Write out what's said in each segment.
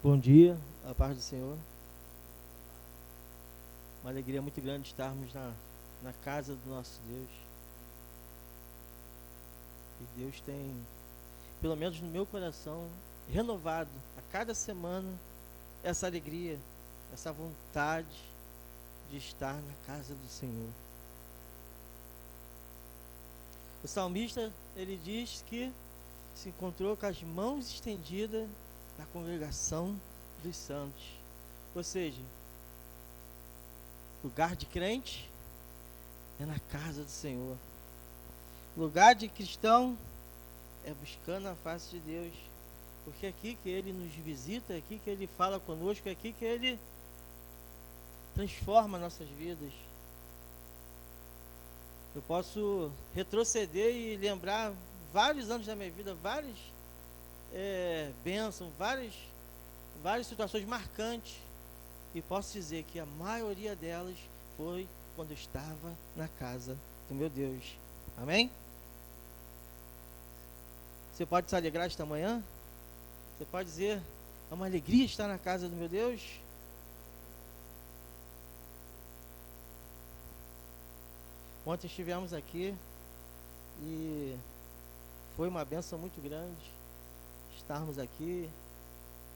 Bom dia, a paz do Senhor. Uma alegria muito grande estarmos na casa do nosso Deus. E Deus tem, pelo menos no meu coração, renovado a cada semana essa alegria, essa vontade de estar na casa do Senhor. O salmista, ele diz que se encontrou com as mãos estendidas na congregação dos santos. Ou seja, lugar de crente é na casa do Senhor. Lugar de cristão é buscando a face de Deus. Porque é aqui que Ele nos visita, é aqui que Ele fala conosco, é aqui que Ele transforma nossas vidas. Eu posso retroceder e lembrar vários anos da minha vida, várias bênçãos, várias situações marcantes. E posso dizer que a maioria delas foi quando eu estava na casa do meu Deus. Amém? Você pode se alegrar esta manhã? Você pode dizer, é uma alegria estar na casa do meu Deus? Ontem estivemos aqui e foi uma bênção muito grande estarmos aqui,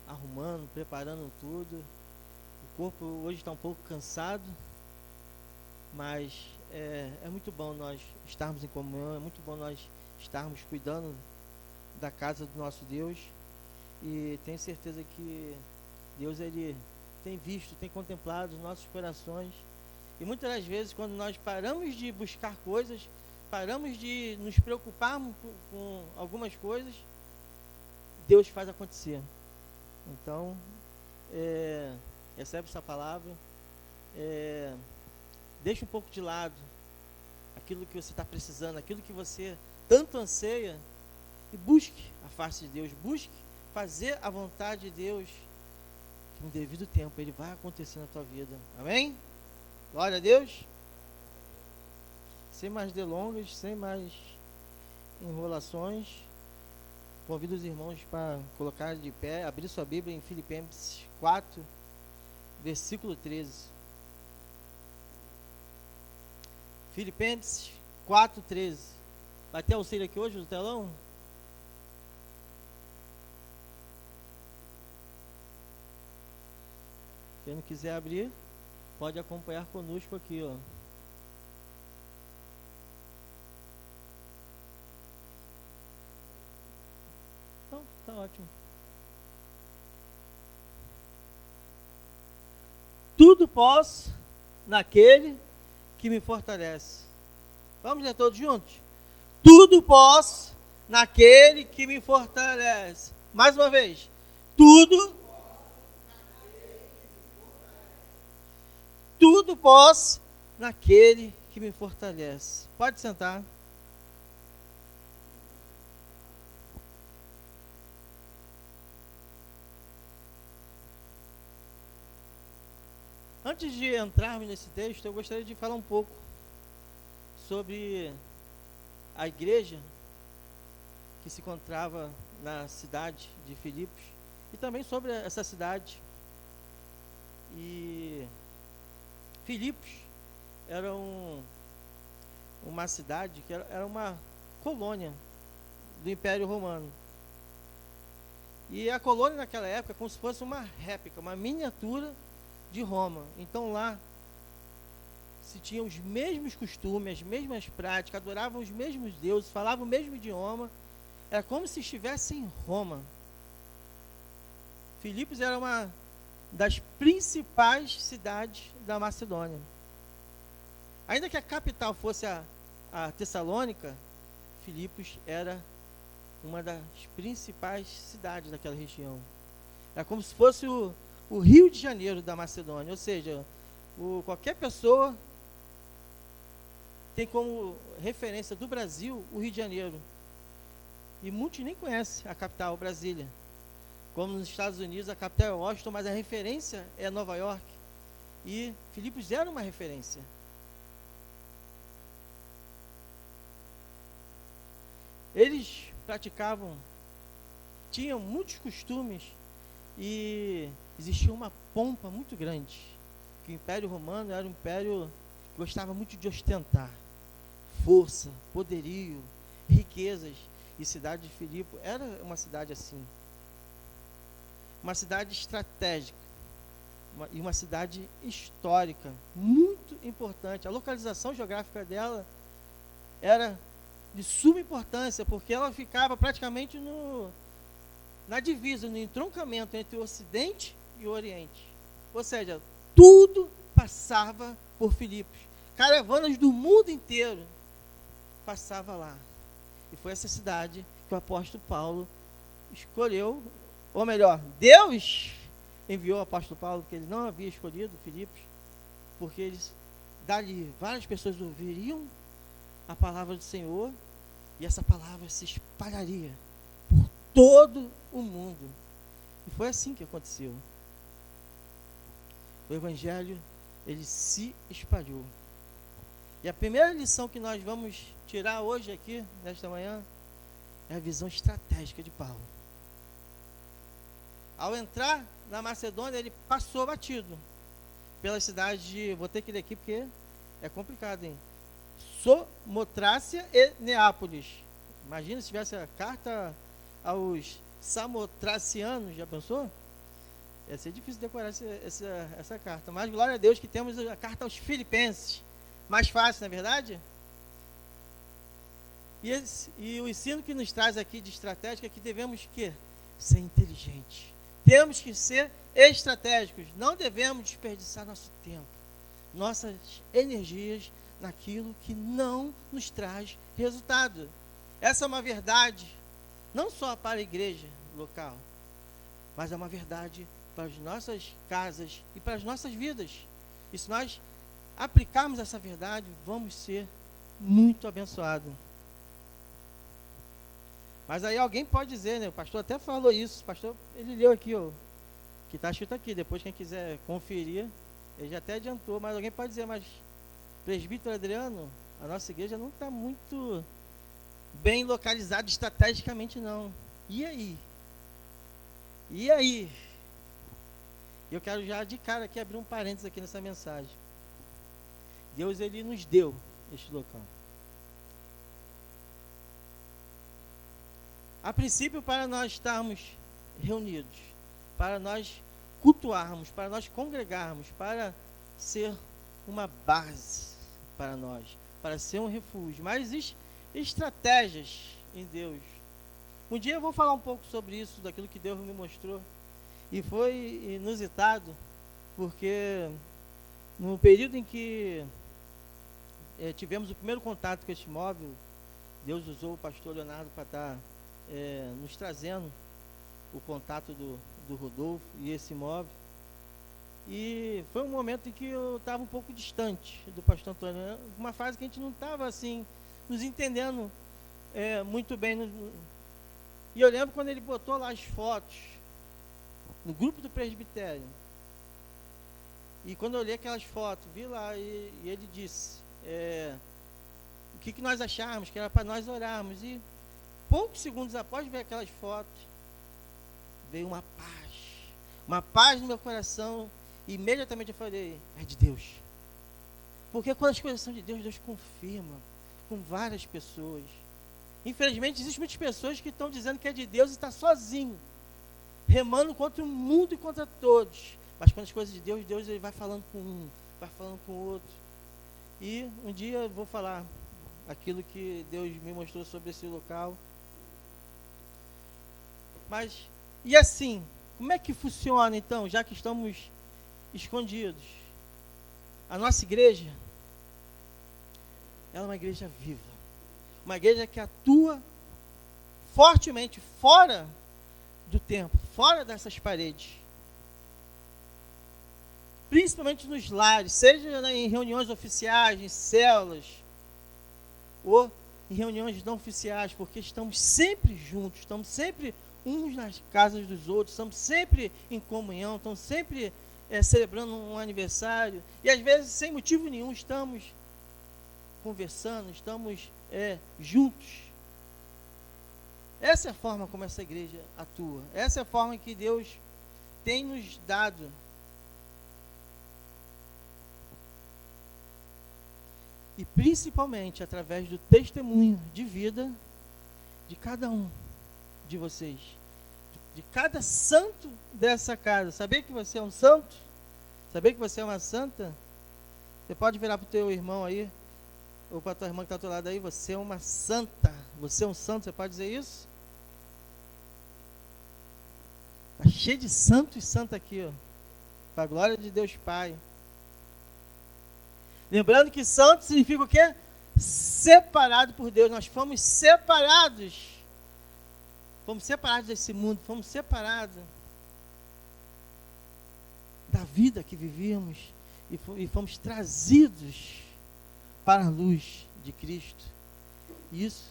arrumando, preparando tudo. O corpo hoje está um pouco cansado, mas é muito bom nós estarmos em comunhão, é muito bom nós estarmos cuidando da casa do nosso Deus. E tenho certeza que Deus, Ele tem visto, tem contemplado os nossos corações. E muitas das vezes, quando nós paramos de buscar coisas, paramos de nos preocupar com algumas coisas, Deus faz acontecer. Então, recebe essa palavra, deixa um pouco de lado aquilo que você está precisando, aquilo que você tanto anseia, e busque a face de Deus, busque fazer a vontade de Deus, que no devido tempo Ele vai acontecer na tua vida. Amém? Glória a Deus. Sem mais delongas, sem mais enrolações, convido os irmãos para colocar de pé, abrir sua Bíblia em Filipenses 4, versículo 13. Filipenses 4, 13. Vai ter auxílio aqui hoje no telão? Quem não quiser abrir, pode acompanhar conosco aqui, ó. Então, tá ótimo. Tudo posso naquele que me fortalece. Vamos ler todos juntos? Tudo posso naquele que me fortalece. Mais uma vez. Tudo posso naquele que me fortalece. Pode sentar. Antes de entrarmos nesse texto, eu gostaria de falar um pouco sobre a igreja que se encontrava na cidade de Filipos e também sobre essa cidade. E Filipos era uma cidade que era uma colônia do Império Romano. E a colônia naquela época é como se fosse uma réplica, uma miniatura de Roma. Então lá se tinham os mesmos costumes, as mesmas práticas, adoravam os mesmos deuses, falavam o mesmo idioma. Era como se estivesse em Roma. Filipos era uma das principais cidades da Macedônia. Ainda que a capital fosse a Tessalônica, Filipos era uma das principais cidades daquela região. Era como se fosse o Rio de Janeiro da Macedônia. Ou seja, qualquer pessoa tem como referência do Brasil o Rio de Janeiro. E muitos nem conhecem a capital, Brasília. Como nos Estados Unidos, a capital é Washington, mas a referência é Nova York. E Filipos era uma referência. Eles praticavam, tinham muitos costumes e existia uma pompa muito grande, que o Império Romano era um império que gostava muito de ostentar força, poderio, riquezas, e a cidade de Filipe era uma cidade assim, uma cidade estratégica, e uma cidade histórica, muito importante. A localização geográfica dela era de suma importância, porque ela ficava praticamente na divisa, no entroncamento entre o Ocidente e o Oriente. Ou seja, tudo passava por Filipos. Caravanas do mundo inteiro passava lá. E foi essa cidade que o apóstolo Paulo escolheu, ou melhor, Deus enviou o apóstolo Paulo, porque ele não havia escolhido Filipos, porque eles, dali, várias pessoas ouviriam a palavra do Senhor, e essa palavra se espalharia por todo o mundo. E foi assim que aconteceu. O evangelho, ele se espalhou. E a primeira lição que nós vamos tirar hoje aqui, nesta manhã, é a visão estratégica de Paulo. Ao entrar na Macedônia, ele passou batido pela cidade de, vou ter que ler aqui porque é complicado, hein? Samotrácia e Neápolis. Imagina se tivesse a carta aos samotracianos, já pensou? Ia ser difícil decorar essa carta, mas glória a Deus que temos a carta aos filipenses. Mais fácil, não é verdade? E o ensino que nos traz aqui de estratégia é que devemos ser inteligentes. Temos que ser estratégicos. Não devemos desperdiçar nosso tempo, nossas energias naquilo que não nos traz resultado. Essa é uma verdade, não só para a igreja local, mas é uma verdade para as nossas casas e para as nossas vidas. E se nós aplicarmos essa verdade, vamos ser muito abençoados. Mas aí alguém pode dizer, né? O pastor até falou isso. O pastor, ele leu aqui, ó, que está escrito aqui. Depois, quem quiser conferir, ele já até adiantou. Mas alguém pode dizer, mas presbítero Adriano, a nossa igreja não está muito bem localizada estrategicamente, não. E aí? E aí? Eu quero já de cara aqui abrir um parênteses aqui nessa mensagem. Deus, ele nos deu este local. A princípio, para nós estarmos reunidos, para nós cultuarmos, para nós congregarmos, para ser uma base para nós, para ser um refúgio. Mas existem estratégias em Deus. Um dia eu vou falar um pouco sobre isso, daquilo que Deus me mostrou. E foi inusitado, porque no período em que tivemos o primeiro contato com este imóvel, Deus usou o pastor Leonardo para estar nos trazendo o contato do Rodolfo e esse imóvel. E foi um momento em que eu estava um pouco distante do pastor Antônio, uma fase que a gente não estava assim, nos entendendo muito bem. E eu lembro quando ele botou lá as fotos no grupo do presbitério. E quando eu olhei aquelas fotos, vi lá e ele disse o que nós achávamos, que era para nós orarmos. E poucos segundos após ver aquelas fotos, veio uma paz no meu coração. E imediatamente eu falei, é de Deus. Porque quando as coisas são de Deus, Deus confirma com várias pessoas. Infelizmente, existem muitas pessoas que estão dizendo que é de Deus e está sozinho, remando contra o mundo e contra todos. Mas quando as coisas de Deus, Deus ele vai falando com um, vai falando com o outro. E um dia eu vou falar aquilo que Deus me mostrou sobre esse local. Mas, e assim, como é que funciona então, já que estamos escondidos? A nossa igreja, ela é uma igreja viva, uma igreja que atua fortemente fora do templo, fora dessas paredes, principalmente nos lares, seja em reuniões oficiais, em células, ou em reuniões não oficiais, porque estamos sempre juntos, estamos sempre uns nas casas dos outros, estamos sempre em comunhão, estamos sempre celebrando um aniversário, e às vezes sem motivo nenhum estamos conversando, estamos juntos. Essa é a forma como essa igreja atua, essa é a forma que Deus tem nos dado. E principalmente através do testemunho de vida de cada um de vocês, de cada santo dessa casa. Sabia que você é um santo? Sabia que você é uma santa? Você pode virar para o teu irmão aí, ou para a tua irmã que está ao teu lado aí, você é uma santa, você é um santo, você pode dizer isso? Está cheio de santo e santa aqui, ó, para a glória de Deus Pai. Lembrando que santo significa o quê? Separado por Deus. Nós fomos separados. Fomos separados desse mundo, fomos separados da vida que vivíamos e fomos trazidos para a luz de Cristo. Isso,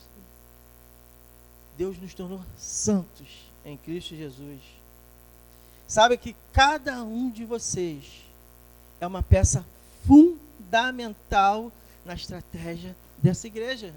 Deus nos tornou santos em Cristo Jesus. Sabe que cada um de vocês é uma peça fundamental na estratégia dessa igreja.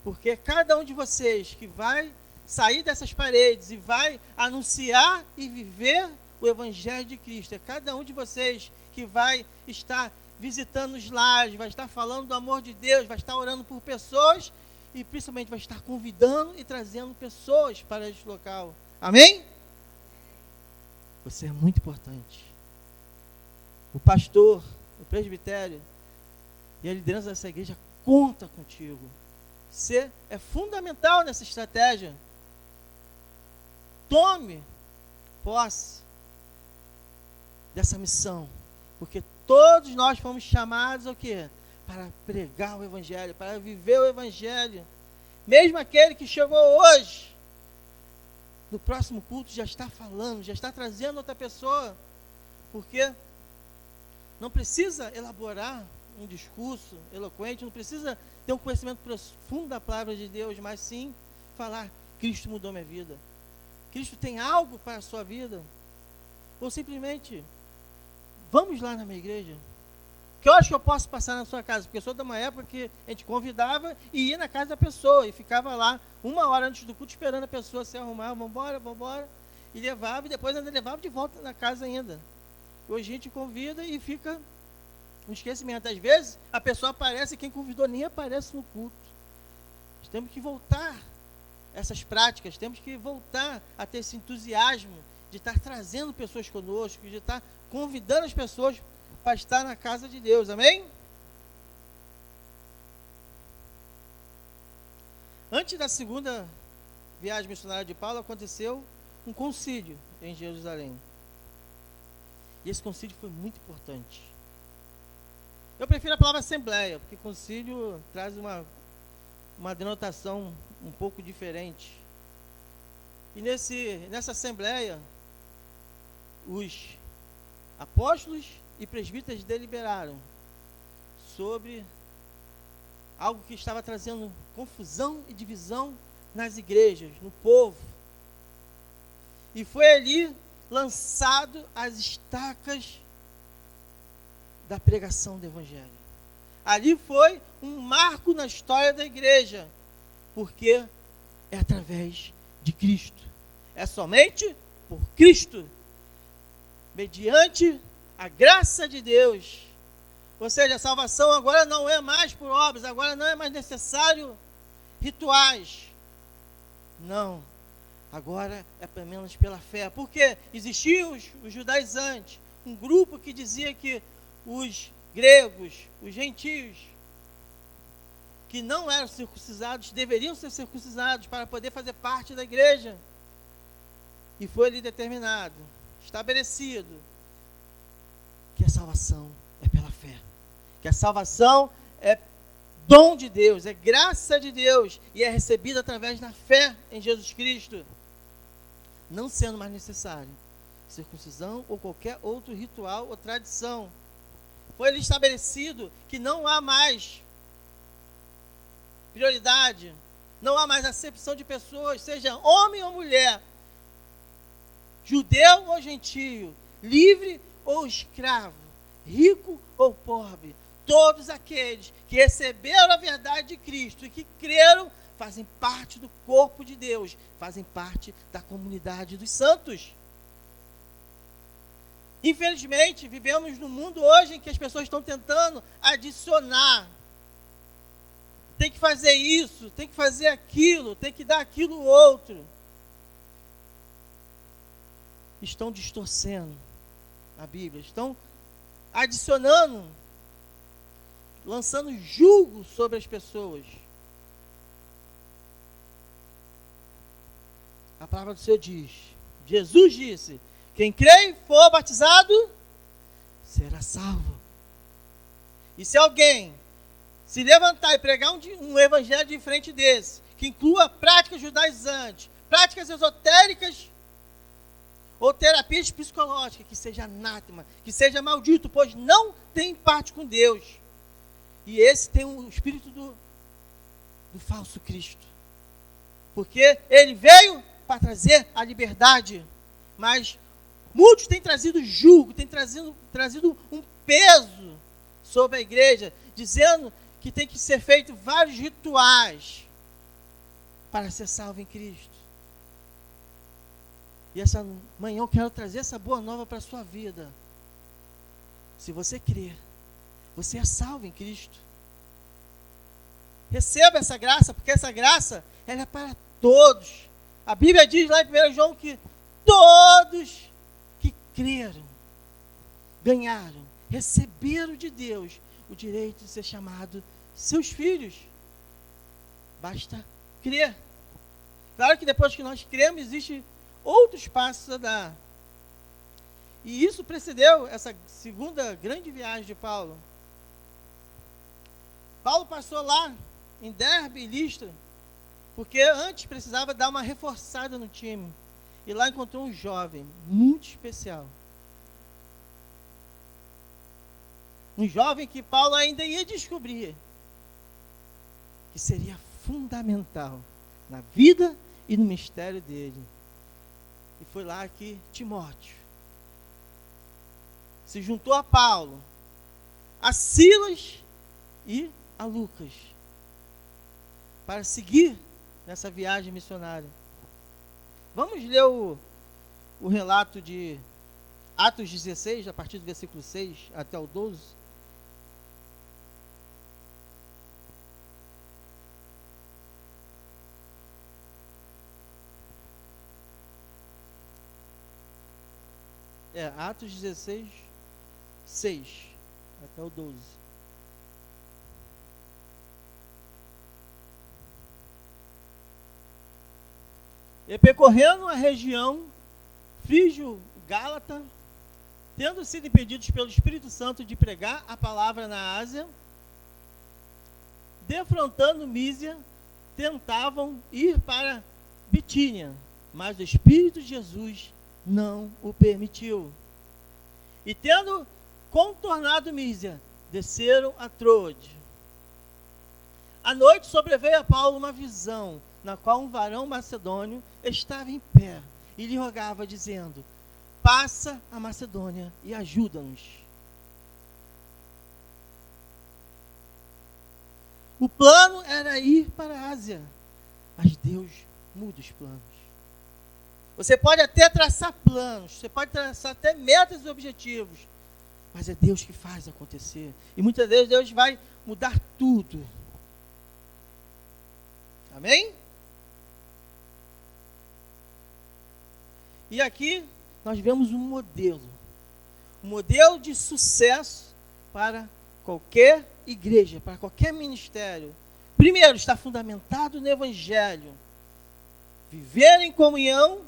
Porque cada um de vocês que vai sair dessas paredes e vai anunciar e viver o Evangelho de Cristo, é cada um de vocês que vai estar visitando os lares, vai estar falando do amor de Deus, vai estar orando por pessoas e principalmente vai estar convidando e trazendo pessoas para este local. Amém? Você é muito importante. O pastor, o presbitério e a liderança dessa igreja conta contigo. Você é fundamental nessa estratégia. Tome posse dessa missão, porque todos nós fomos chamados ao quê? Para pregar o Evangelho, para viver o Evangelho. Mesmo aquele que chegou hoje, no próximo culto já está falando, já está trazendo outra pessoa, porque não precisa elaborar um discurso eloquente, não precisa ter um conhecimento profundo da palavra de Deus, mas sim falar: Cristo mudou minha vida, Cristo tem algo para a sua vida. Ou simplesmente: vamos lá na minha igreja, que horas que eu posso passar na sua casa? Porque eu sou de uma época que a gente convidava e ia na casa da pessoa, e ficava lá 1 hora antes do culto esperando a pessoa se arrumar, vambora, e levava, e depois ainda levava de volta na casa ainda. Hoje a gente convida e fica um esquecimento. Às vezes a pessoa aparece e quem convidou nem aparece no culto. Nós temos que voltar essas práticas, temos que voltar a ter esse entusiasmo de estar trazendo pessoas conosco, de estar convidando as pessoas para estar na casa de Deus. Amém? Antes da segunda viagem missionária de Paulo, aconteceu um concílio em Jerusalém. E esse concílio foi muito importante. Eu prefiro a palavra assembleia, porque concílio traz uma denotação um pouco diferente. E nessa assembleia, os apóstolos e presbíteros deliberaram sobre algo que estava trazendo confusão e divisão nas igrejas, no povo. E foi ali lançado as estacas da pregação do Evangelho. Ali foi um marco na história da igreja, porque é através de Cristo. É somente por Cristo, mediante a graça de Deus. Ou seja, a salvação agora não é mais por obras, agora não é mais necessário rituais. Não, agora é apenas pela fé. Porque existiam os judaizantes, um grupo que dizia que os gregos, os gentios, que não eram circuncisados, deveriam ser circuncisados para poder fazer parte da igreja. E foi ali determinado, estabelecido, que a salvação é pela fé. Que a salvação é dom de Deus, é graça de Deus, e é recebida através da fé em Jesus Cristo, não sendo mais necessário circuncisão ou qualquer outro ritual ou tradição. Foi ali estabelecido que não há mais prioridade, não há mais acepção de pessoas, seja homem ou mulher, judeu ou gentio, livre ou escravo, rico ou pobre. Todos aqueles que receberam a verdade de Cristo e que creram fazem parte do corpo de Deus, fazem parte da comunidade dos santos. Infelizmente, vivemos num mundo hoje em que as pessoas estão tentando adicionar. Tem que fazer isso, tem que fazer aquilo, tem que dar aquilo outro. Estão distorcendo a Bíblia, estão adicionando, lançando julgo sobre as pessoas. A palavra do Senhor diz, Jesus disse, quem crê e for batizado, será salvo. E se alguém se levantar e pregar um evangelho diferente desse, que inclua práticas judaizantes, práticas esotéricas, ou terapias psicológicas, que seja anátema, que seja maldito, pois não tem parte com Deus. E esse tem o espírito do falso Cristo. Porque ele veio para trazer a liberdade, mas muitos têm trazido julgo, têm trazido um peso sobre a igreja, dizendo que tem que ser feito vários rituais para ser salvo em Cristo. E essa manhã eu quero trazer essa boa nova para a sua vida. Se você crer, você é salvo em Cristo. Receba essa graça, porque essa graça ela é para todos. A Bíblia diz lá em 1 João que todos que creram, ganharam, receberam de Deus o direito de ser chamado seus filhos. Basta crer. Claro que depois que nós cremos, existe outros passos a dar. E isso precedeu essa segunda grande viagem de Paulo. Paulo passou lá em Derbe e Listra, porque antes precisava dar uma reforçada no time. E lá encontrou um jovem muito especial. Um jovem que Paulo ainda ia descobrir que seria fundamental na vida e no mistério dele. E foi lá que Timóteo se juntou a Paulo, a Silas e a Lucas, para seguir nessa viagem missionária. Vamos ler o relato de Atos 16, a partir do versículo 6 até o 12. Atos 16, 6 até o 12. E percorrendo a região frígio-gálata, tendo sido impedidos pelo Espírito Santo de pregar a palavra na Ásia, defrontando Mísia, tentavam ir para Bitínia, mas o Espírito de Jesus não o permitiu. E tendo contornado Mísia, desceram a Troade. À noite sobreveio a Paulo uma visão, na qual um varão macedônio estava em pé e lhe rogava, dizendo: passa a Macedônia e ajuda-nos. O plano era ir para a Ásia, mas Deus muda os planos. Você pode até traçar planos, você pode traçar até metas e objetivos, mas é Deus que faz acontecer. E muitas vezes Deus vai mudar tudo. Amém? E aqui nós vemos um modelo de sucesso para qualquer igreja, para qualquer ministério. Primeiro, está fundamentado no Evangelho. Viver em comunhão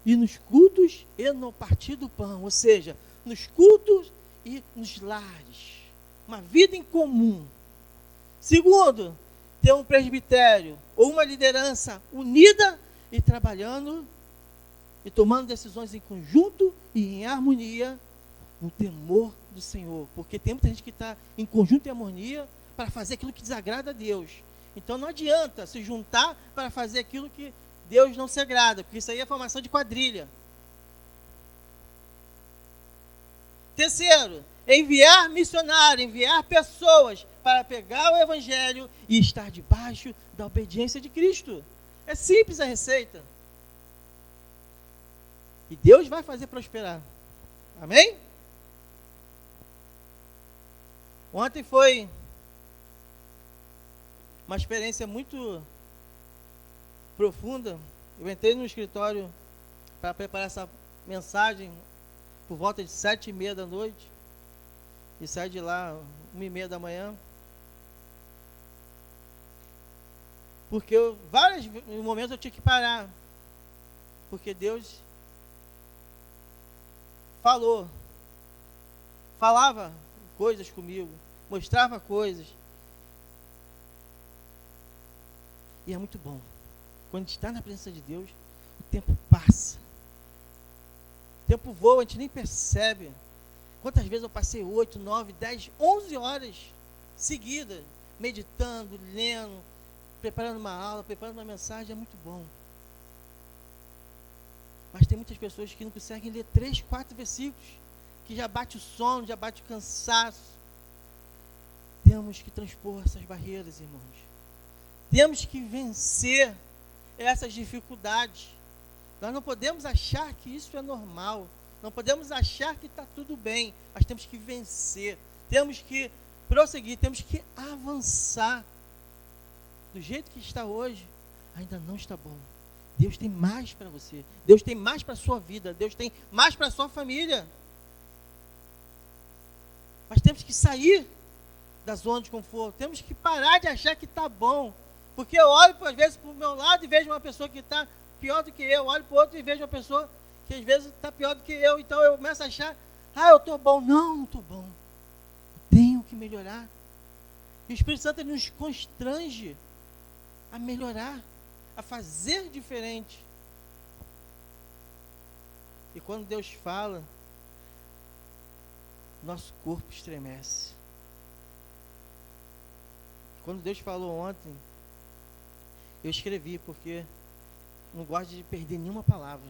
e nos cultos e no partir do pão, ou seja, nos cultos e nos lares. Uma vida em comum. Segundo, ter um presbitério ou uma liderança unida e trabalhando e tomando decisões em conjunto e em harmonia no temor do Senhor. Porque tem muita gente que está em conjunto e harmonia para fazer aquilo que desagrada a Deus. Então não adianta se juntar para fazer aquilo que Deus não se agrada, porque isso aí é formação de quadrilha. Terceiro, enviar missionário, enviar pessoas para pegar o Evangelho e estar debaixo da obediência de Cristo. É simples a receita. E Deus vai fazer prosperar. Amém? Ontem foi uma experiência muito profunda. Eu entrei no escritório para preparar essa mensagem por volta de 7:30 da noite e saí de lá 1:30 da manhã, porque vários momentos eu tinha que parar, porque Deus falava coisas comigo, mostrava coisas, e é muito bom quando a gente está na presença de Deus. O tempo passa, o tempo voa, a gente nem percebe. Quantas vezes eu passei 8, 9, 10, 11 horas seguidas, meditando, lendo, preparando uma aula, preparando uma mensagem. É muito bom. Mas tem muitas pessoas que não conseguem ler 3, 4 versículos, que já bate o sono, já bate o cansaço. Temos que transpor essas barreiras, irmãos. Temos que vencer essas dificuldades. Nós não podemos achar que isso é normal. Não podemos achar que está tudo bem. Mas temos que vencer. Temos que prosseguir. Temos que avançar. Do jeito que está hoje, ainda não está bom. Deus tem mais para você. Deus tem mais para a sua vida. Deus tem mais para a sua família. Mas temos que sair da zona de conforto. Temos que parar de achar que está bom. Porque eu olho, às vezes, para o meu lado e vejo uma pessoa que está pior do que eu. Olho para o outro e vejo uma pessoa que, às vezes, está pior do que eu. Então, eu começo a achar, eu estou bom. Não estou bom. Eu tenho que melhorar. E o Espírito Santo nos constrange a melhorar, a fazer diferente. E quando Deus fala, nosso corpo estremece. Quando Deus falou ontem, eu escrevi, porque não gosto de perder nenhuma palavra.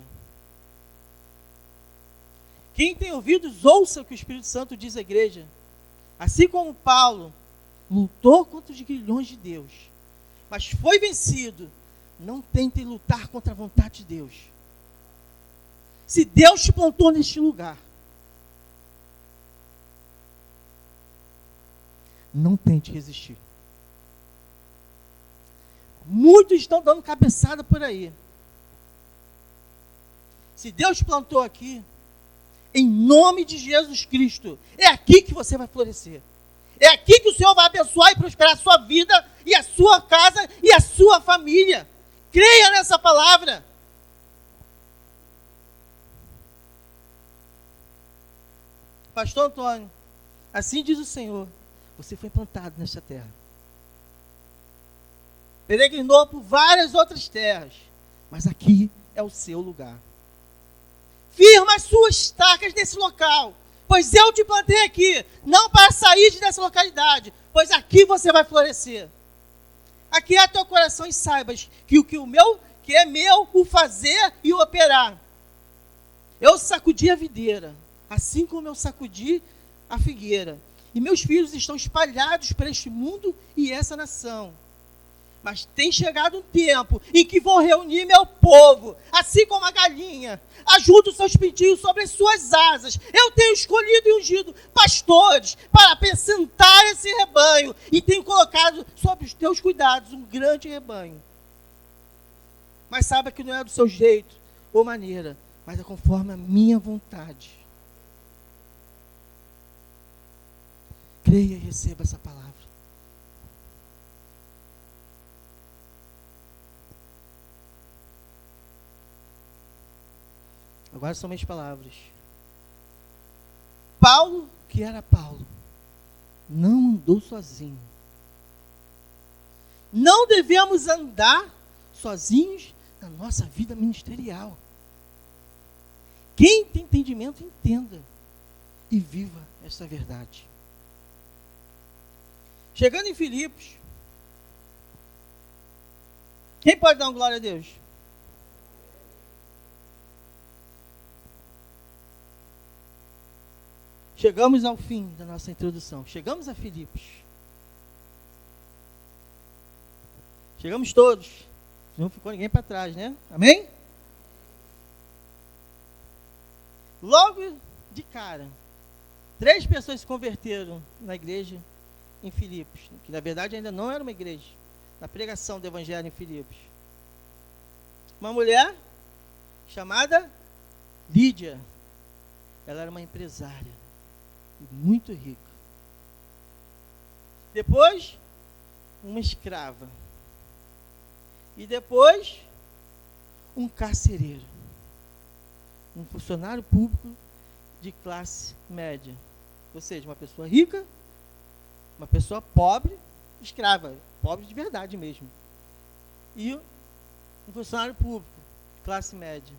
Quem tem ouvidos, ouça o que o Espírito Santo diz à igreja. Assim como Paulo lutou contra os grilhões de Deus, mas foi vencido, não tentem lutar contra a vontade de Deus. Se Deus te plantou neste lugar, não tente resistir. Muitos estão dando cabeçada por aí. Se Deus te plantou aqui, em nome de Jesus Cristo, é aqui que você vai florescer. É aqui que o Senhor vai abençoar e prosperar a sua vida, e a sua casa, e a sua família. Creia nessa palavra. Pastor Antônio, assim diz o Senhor, você foi plantado nesta terra. Peregrinou por várias outras terras, mas aqui é o seu lugar. Firma as suas estacas nesse local, pois eu te plantei aqui, não para sair dessa localidade, pois aqui você vai florescer. Aqui é teu coração e saibas que que é meu, o fazer e o operar. Eu sacudi a videira, assim como eu sacudi a figueira. E meus filhos estão espalhados por este mundo e essa nação. Mas tem chegado um tempo em que vou reunir meu povo, assim como a galinha ajuda os seus pintinhos sobre as suas asas. Eu tenho escolhido e ungido pastores para apacentar esse rebanho e tenho colocado sobre os teus cuidados um grande rebanho. Mas saiba que não é do seu jeito ou maneira, mas é conforme a minha vontade. Creia e receba essa palavra. Agora são minhas palavras. Paulo, que era Paulo, não andou sozinho. Não devemos andar sozinhos na nossa vida ministerial. Quem tem entendimento, entenda e viva essa verdade. Chegando em Filipos, quem pode dar uma glória a Deus? Chegamos ao fim da nossa introdução. Chegamos a Filipos. Chegamos todos. Não ficou ninguém para trás, né? Amém? Logo de cara, 3 pessoas se converteram na igreja em Filipos, que na verdade ainda não era uma igreja, na pregação do evangelho em Filipos. Uma mulher chamada Lídia, ela era uma empresária, muito rica. Depois, uma escrava. E depois, um carcereiro. Um funcionário público de classe média. Ou seja, uma pessoa rica, uma pessoa pobre, escrava, pobre de verdade mesmo. E um funcionário público, classe média.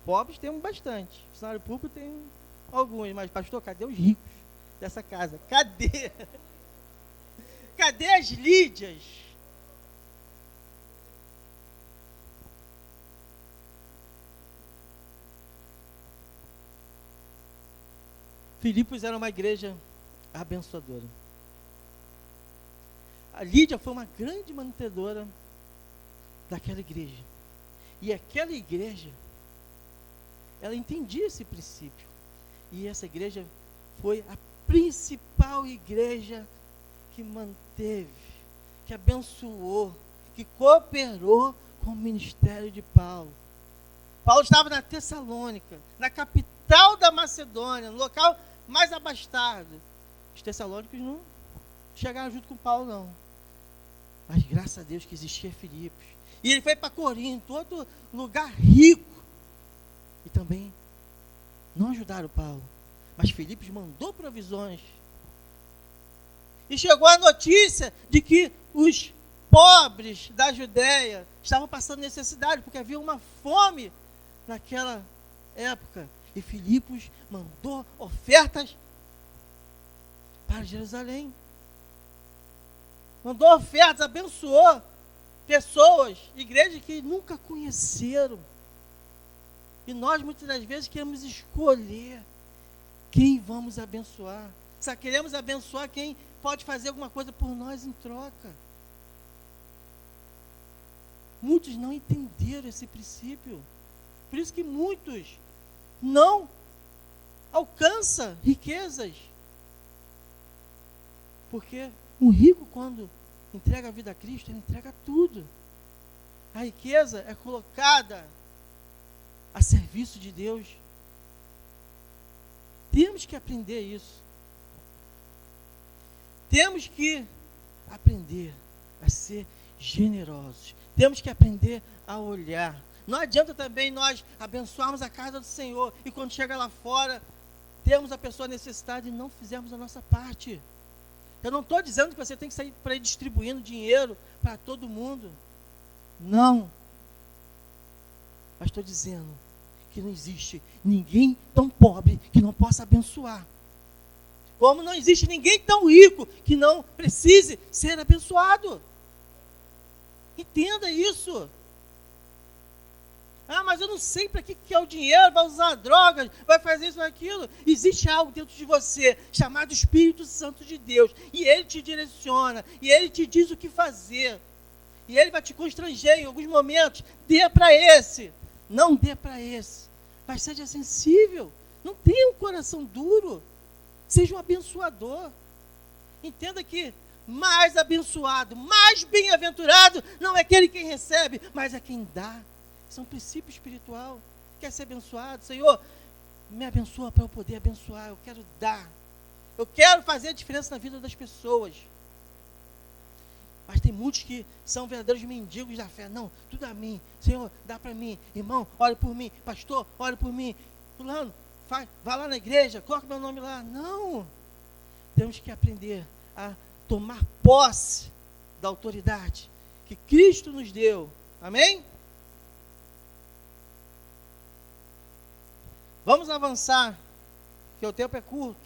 Pobres temos bastante. Funcionário público tem alguns, mas pastor, cadê os ricos dessa casa? Cadê? Cadê as Lídias? Filipos era uma igreja abençoadora. A Lídia foi uma grande mantenedora daquela igreja. E aquela igreja, ela entendia esse princípio. E essa igreja foi a principal igreja que manteve, que abençoou, que cooperou com o ministério de Paulo. Paulo estava na Tessalônica, na capital da Macedônia, no local mais abastado. Os tessalônicos não chegaram junto com Paulo, não. Mas graças a Deus que existia Filipos. E ele foi para Corinto, outro lugar rico. E também não ajudaram Paulo. Mas Filipos mandou provisões. E chegou a notícia de que os pobres da Judéia estavam passando necessidade, porque havia uma fome naquela época. E Filipos mandou ofertas para Jerusalém. Mandou ofertas, abençoou pessoas, igrejas que nunca conheceram. E nós muitas das vezes queremos escolher quem vamos abençoar. Só queremos abençoar quem pode fazer alguma coisa por nós em troca. Muitos não entenderam esse princípio. Por isso que muitos não alcançam riquezas. Porque um rico, quando entrega a vida a Cristo, ele entrega tudo. A riqueza é colocada a serviço de Deus. Temos que aprender isso. Temos que aprender a ser generosos. Temos que aprender a olhar. Não adianta também nós abençoarmos a casa do Senhor e quando chega lá fora, temos a pessoa necessitada e não fizermos a nossa parte. Eu não estou dizendo que você tem que sair para ir distribuindo dinheiro para todo mundo. Não. Mas estou dizendo que não existe ninguém tão pobre que não possa abençoar. Como não existe ninguém tão rico que não precise ser abençoado. Entenda isso. Ah, mas eu não sei para que é o dinheiro, vai usar drogas, vai fazer isso ou aquilo. Existe algo dentro de você chamado Espírito Santo de Deus. E ele te direciona, e ele te diz o que fazer. E ele vai te constranger em alguns momentos. Dê para esse, não dê para esse. Mas seja sensível, não tenha um coração duro. Seja um abençoador. Entenda que mais abençoado, mais bem-aventurado, não é aquele quem recebe, mas é quem dá. Isso é um princípio espiritual. Quer ser abençoado? Senhor, me abençoa para eu poder abençoar. Eu quero dar. Eu quero fazer a diferença na vida das pessoas. Mas tem muitos que são verdadeiros mendigos da fé. Não, tudo a mim. Senhor, dá para mim. Irmão, ore por mim. Pastor, ore por mim. Fulano, vá lá na igreja, coloca meu nome lá. Não. Temos que aprender a tomar posse da autoridade que Cristo nos deu. Amém? Vamos avançar, que o tempo é curto.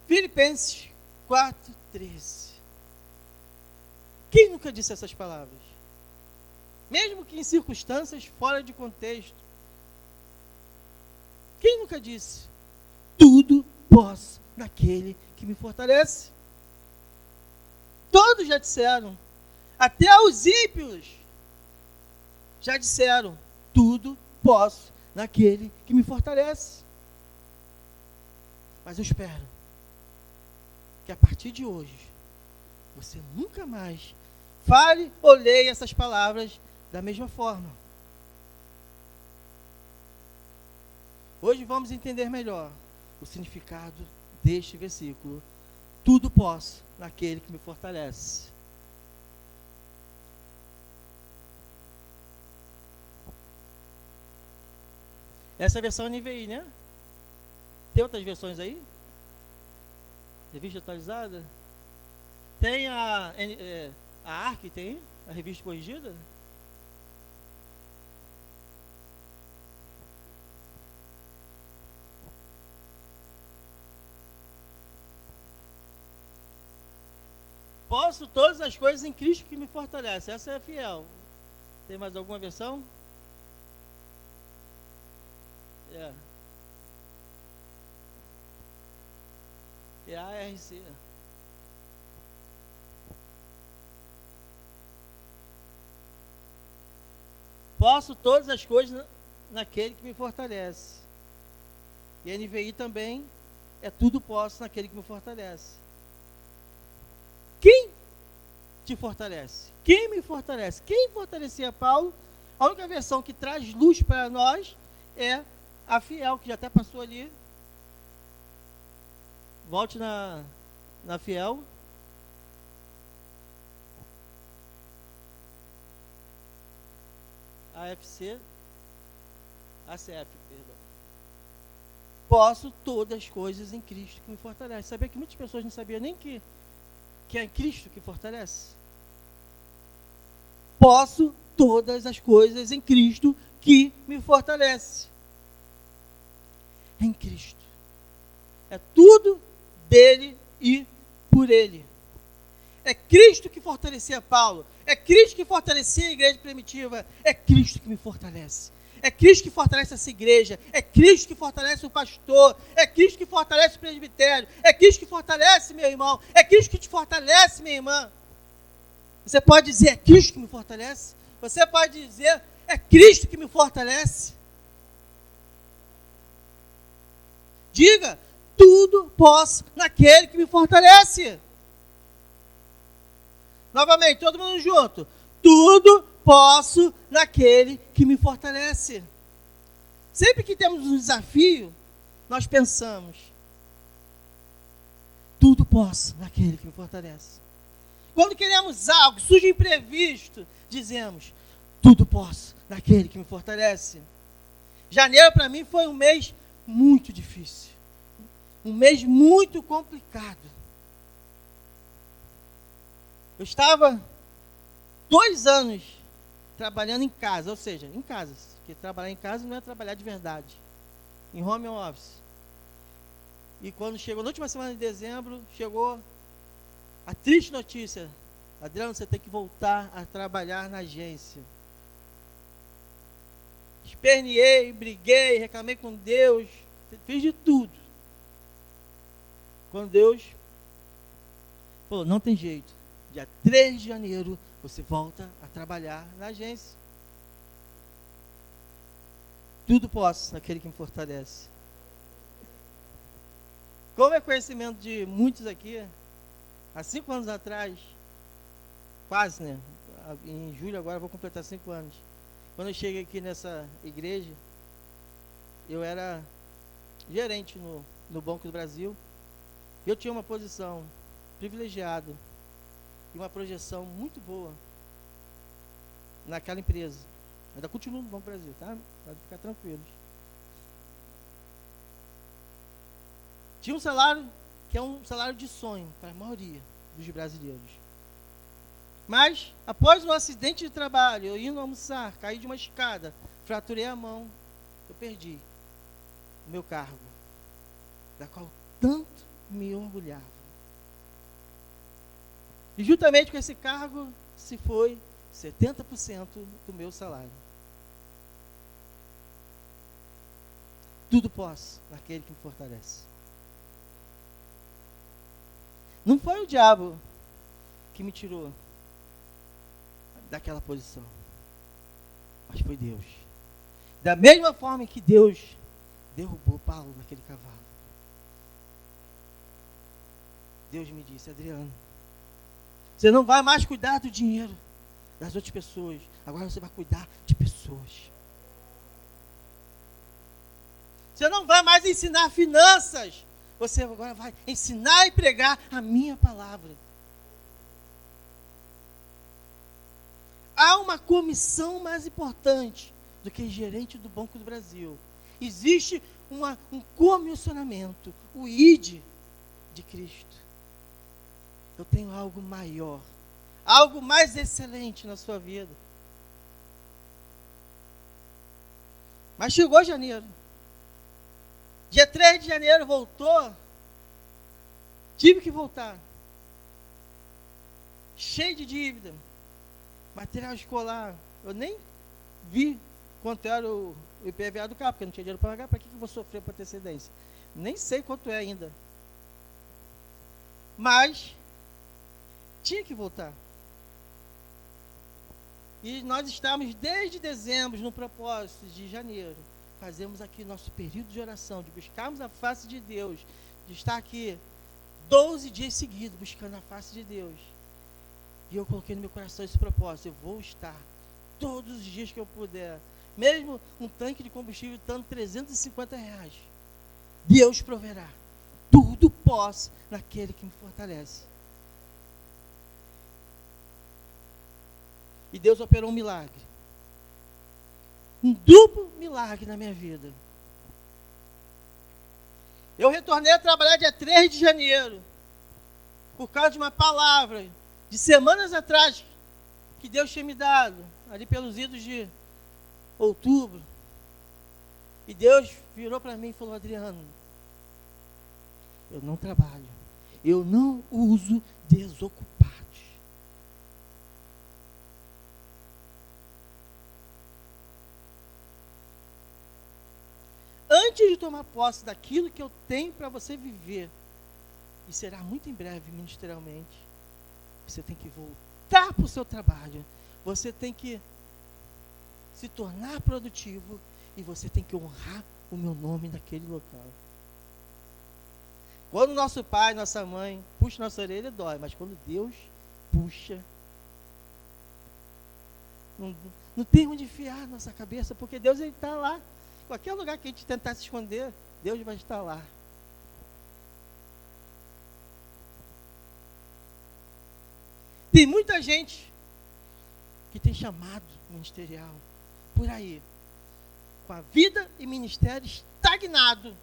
Filipenses 4:13. Quem nunca disse essas palavras? Mesmo que em circunstâncias fora de contexto. Quem nunca disse? Tudo posso naquele que me fortalece. Todos já disseram. Até os ímpios já disseram, tudo posso naquele que me fortalece. Mas eu espero que a partir de hoje, você nunca mais fale ou leia essas palavras da mesma forma. Hoje vamos entender melhor o significado deste versículo. Tudo posso naquele que me fortalece. Essa é a versão NVI, né? Tem outras versões aí? Revista atualizada? Tem a ARC, tem? A revista corrigida? Posso todas as coisas em Cristo que me fortalece. Essa é a fiel. Tem mais alguma versão? É a ARC. Posso todas as coisas naquele que me fortalece. E a NVI também é tudo posso naquele que me fortalece. Quem te fortalece? Quem me fortalece? Quem fortalecia Paulo? A única versão que traz luz para nós é a fiel, que já até passou ali. Volte na fiel. AFC. ACF, perdão. Posso todas as coisas em Cristo que me fortalece. Sabia que muitas pessoas não sabiam nem que é Cristo que fortalece? Posso todas as coisas em Cristo que me fortalece. Em Cristo. É tudo dele e por ele. É Cristo que fortalecia Paulo. É Cristo que fortalecia a igreja primitiva. É Cristo que me fortalece. É Cristo que fortalece essa igreja. É Cristo que fortalece o pastor. É Cristo que fortalece o presbitério. É Cristo que fortalece meu irmão. É Cristo que te fortalece, minha irmã. Você pode dizer, é Cristo que me fortalece? Você pode dizer, é Cristo que me fortalece? Diga, tudo posso naquele que me fortalece. Novamente, todo mundo junto. Tudo posso naquele que me fortalece. Sempre que temos um desafio, nós pensamos, tudo posso naquele que me fortalece. Quando queremos algo, surge um imprevisto, dizemos, tudo posso naquele que me fortalece. Janeiro para mim foi um mês muito difícil. Um mês muito complicado. Eu estava 2 anos trabalhando em casa, ou seja, em casa. Porque trabalhar em casa não é trabalhar de verdade. Em home office. E quando chegou, na última semana de dezembro, chegou a triste notícia. Adriano, você tem que voltar a trabalhar na agência. Esperneei, briguei, reclamei com Deus, fiz de tudo. Quando Deus falou, não tem jeito, dia 3 de janeiro você volta a trabalhar na agência. Tudo posso naquele que me fortalece. Como é conhecimento de muitos aqui, há 5 anos atrás, quase, né? Em julho agora eu vou completar 5 anos. Quando eu cheguei aqui nessa igreja, eu era gerente no Banco do Brasil. Eu tinha uma posição privilegiada e uma projeção muito boa naquela empresa. Ainda continuo no Banco do Brasil, tá? Pode ficar tranquilos. Tinha um salário que é um salário de sonho para a maioria dos brasileiros. Mas, após um acidente de trabalho, eu indo almoçar, caí de uma escada, fraturei a mão, eu perdi o meu cargo, da qual tanto me orgulhava. E juntamente com esse cargo, se foi 70% do meu salário. Tudo posso naquele que me fortalece. Não foi o diabo que me tirou daquela posição. mas foi Deus. Da mesma forma que Deus derrubou Paulo naquele cavalo. Deus me disse: Adriano, você não vai mais cuidar do dinheiro das outras pessoas. Agora você vai cuidar de pessoas. Você não vai mais ensinar finanças. Você agora vai ensinar e pregar a minha palavra. Há uma comissão mais importante do que gerente do Banco do Brasil. Existe um comissionamento, o ID de Cristo. Eu tenho algo maior, algo mais excelente na sua vida. Mas chegou janeiro. Dia 3 de janeiro voltou. Tive que voltar. Cheio de dívida. Material escolar. Eu nem vi quanto era o IPVA do carro, porque eu não tinha dinheiro para pagar. Para que eu vou sofrer por antecedência? Nem sei quanto é ainda. Mas tinha que voltar. E nós estamos desde dezembro no propósito de janeiro. Fazemos aqui nosso período de oração, de buscarmos a face de Deus, de estar aqui 12 dias seguidos buscando a face de Deus. E eu coloquei no meu coração esse propósito: eu vou estar todos os dias que eu puder, mesmo um tanque de combustível estando R$350, Deus proverá. Tudo posso naquele que me fortalece. E Deus operou um milagre. Um duplo milagre na minha vida. Eu retornei a trabalhar dia 3 de janeiro, por causa de uma palavra de semanas atrás, que Deus tinha me dado, ali pelos idos de outubro. E Deus virou para mim e falou: Adriano, eu não trabalho, eu não uso desocupados. Antes de tomar posse daquilo que eu tenho para você viver, e será muito em breve ministerialmente, você tem que voltar para o seu trabalho, você tem que se tornar produtivo e você tem que honrar o meu nome naquele local. Quando nosso pai, nossa mãe puxa nossa orelha, dói, mas quando Deus puxa, não tem onde enfiar nossa cabeça, porque Deus está lá. Qualquer lugar que a gente tentar se esconder, Deus vai estar lá. Tem muita gente que tem chamado ministerial por aí, com a vida e ministério estagnado,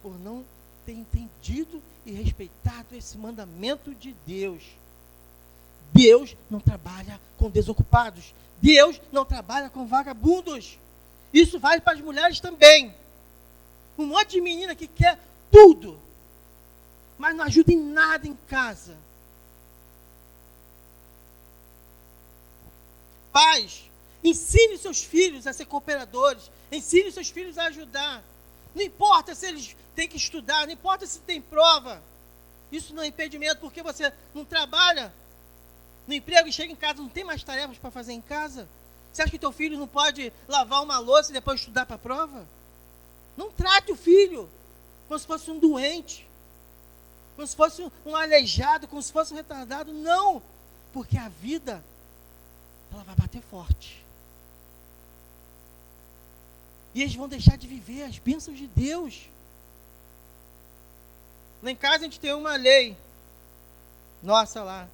por não ter entendido e respeitado esse mandamento de Deus. Deus não trabalha com desocupados. Deus não trabalha com vagabundos. Isso vale para as mulheres também. Um monte de menina que quer tudo, mas não ajuda em nada em casa. Pais, ensine seus filhos a ser cooperadores. Ensine seus filhos a ajudar. Não importa se eles têm que estudar, não importa se tem prova. Isso não é impedimento, porque você não trabalha no emprego e chega em casa, não tem mais tarefas para fazer em casa. Você acha que teu filho não pode lavar uma louça e depois estudar para a prova? Não trate o filho como se fosse um doente, como se fosse um aleijado, como se fosse um retardado. Não, porque a vida, ela vai bater forte. E eles vão deixar de viver as bênçãos de Deus. Lá em casa a gente tem uma lei nossa lá.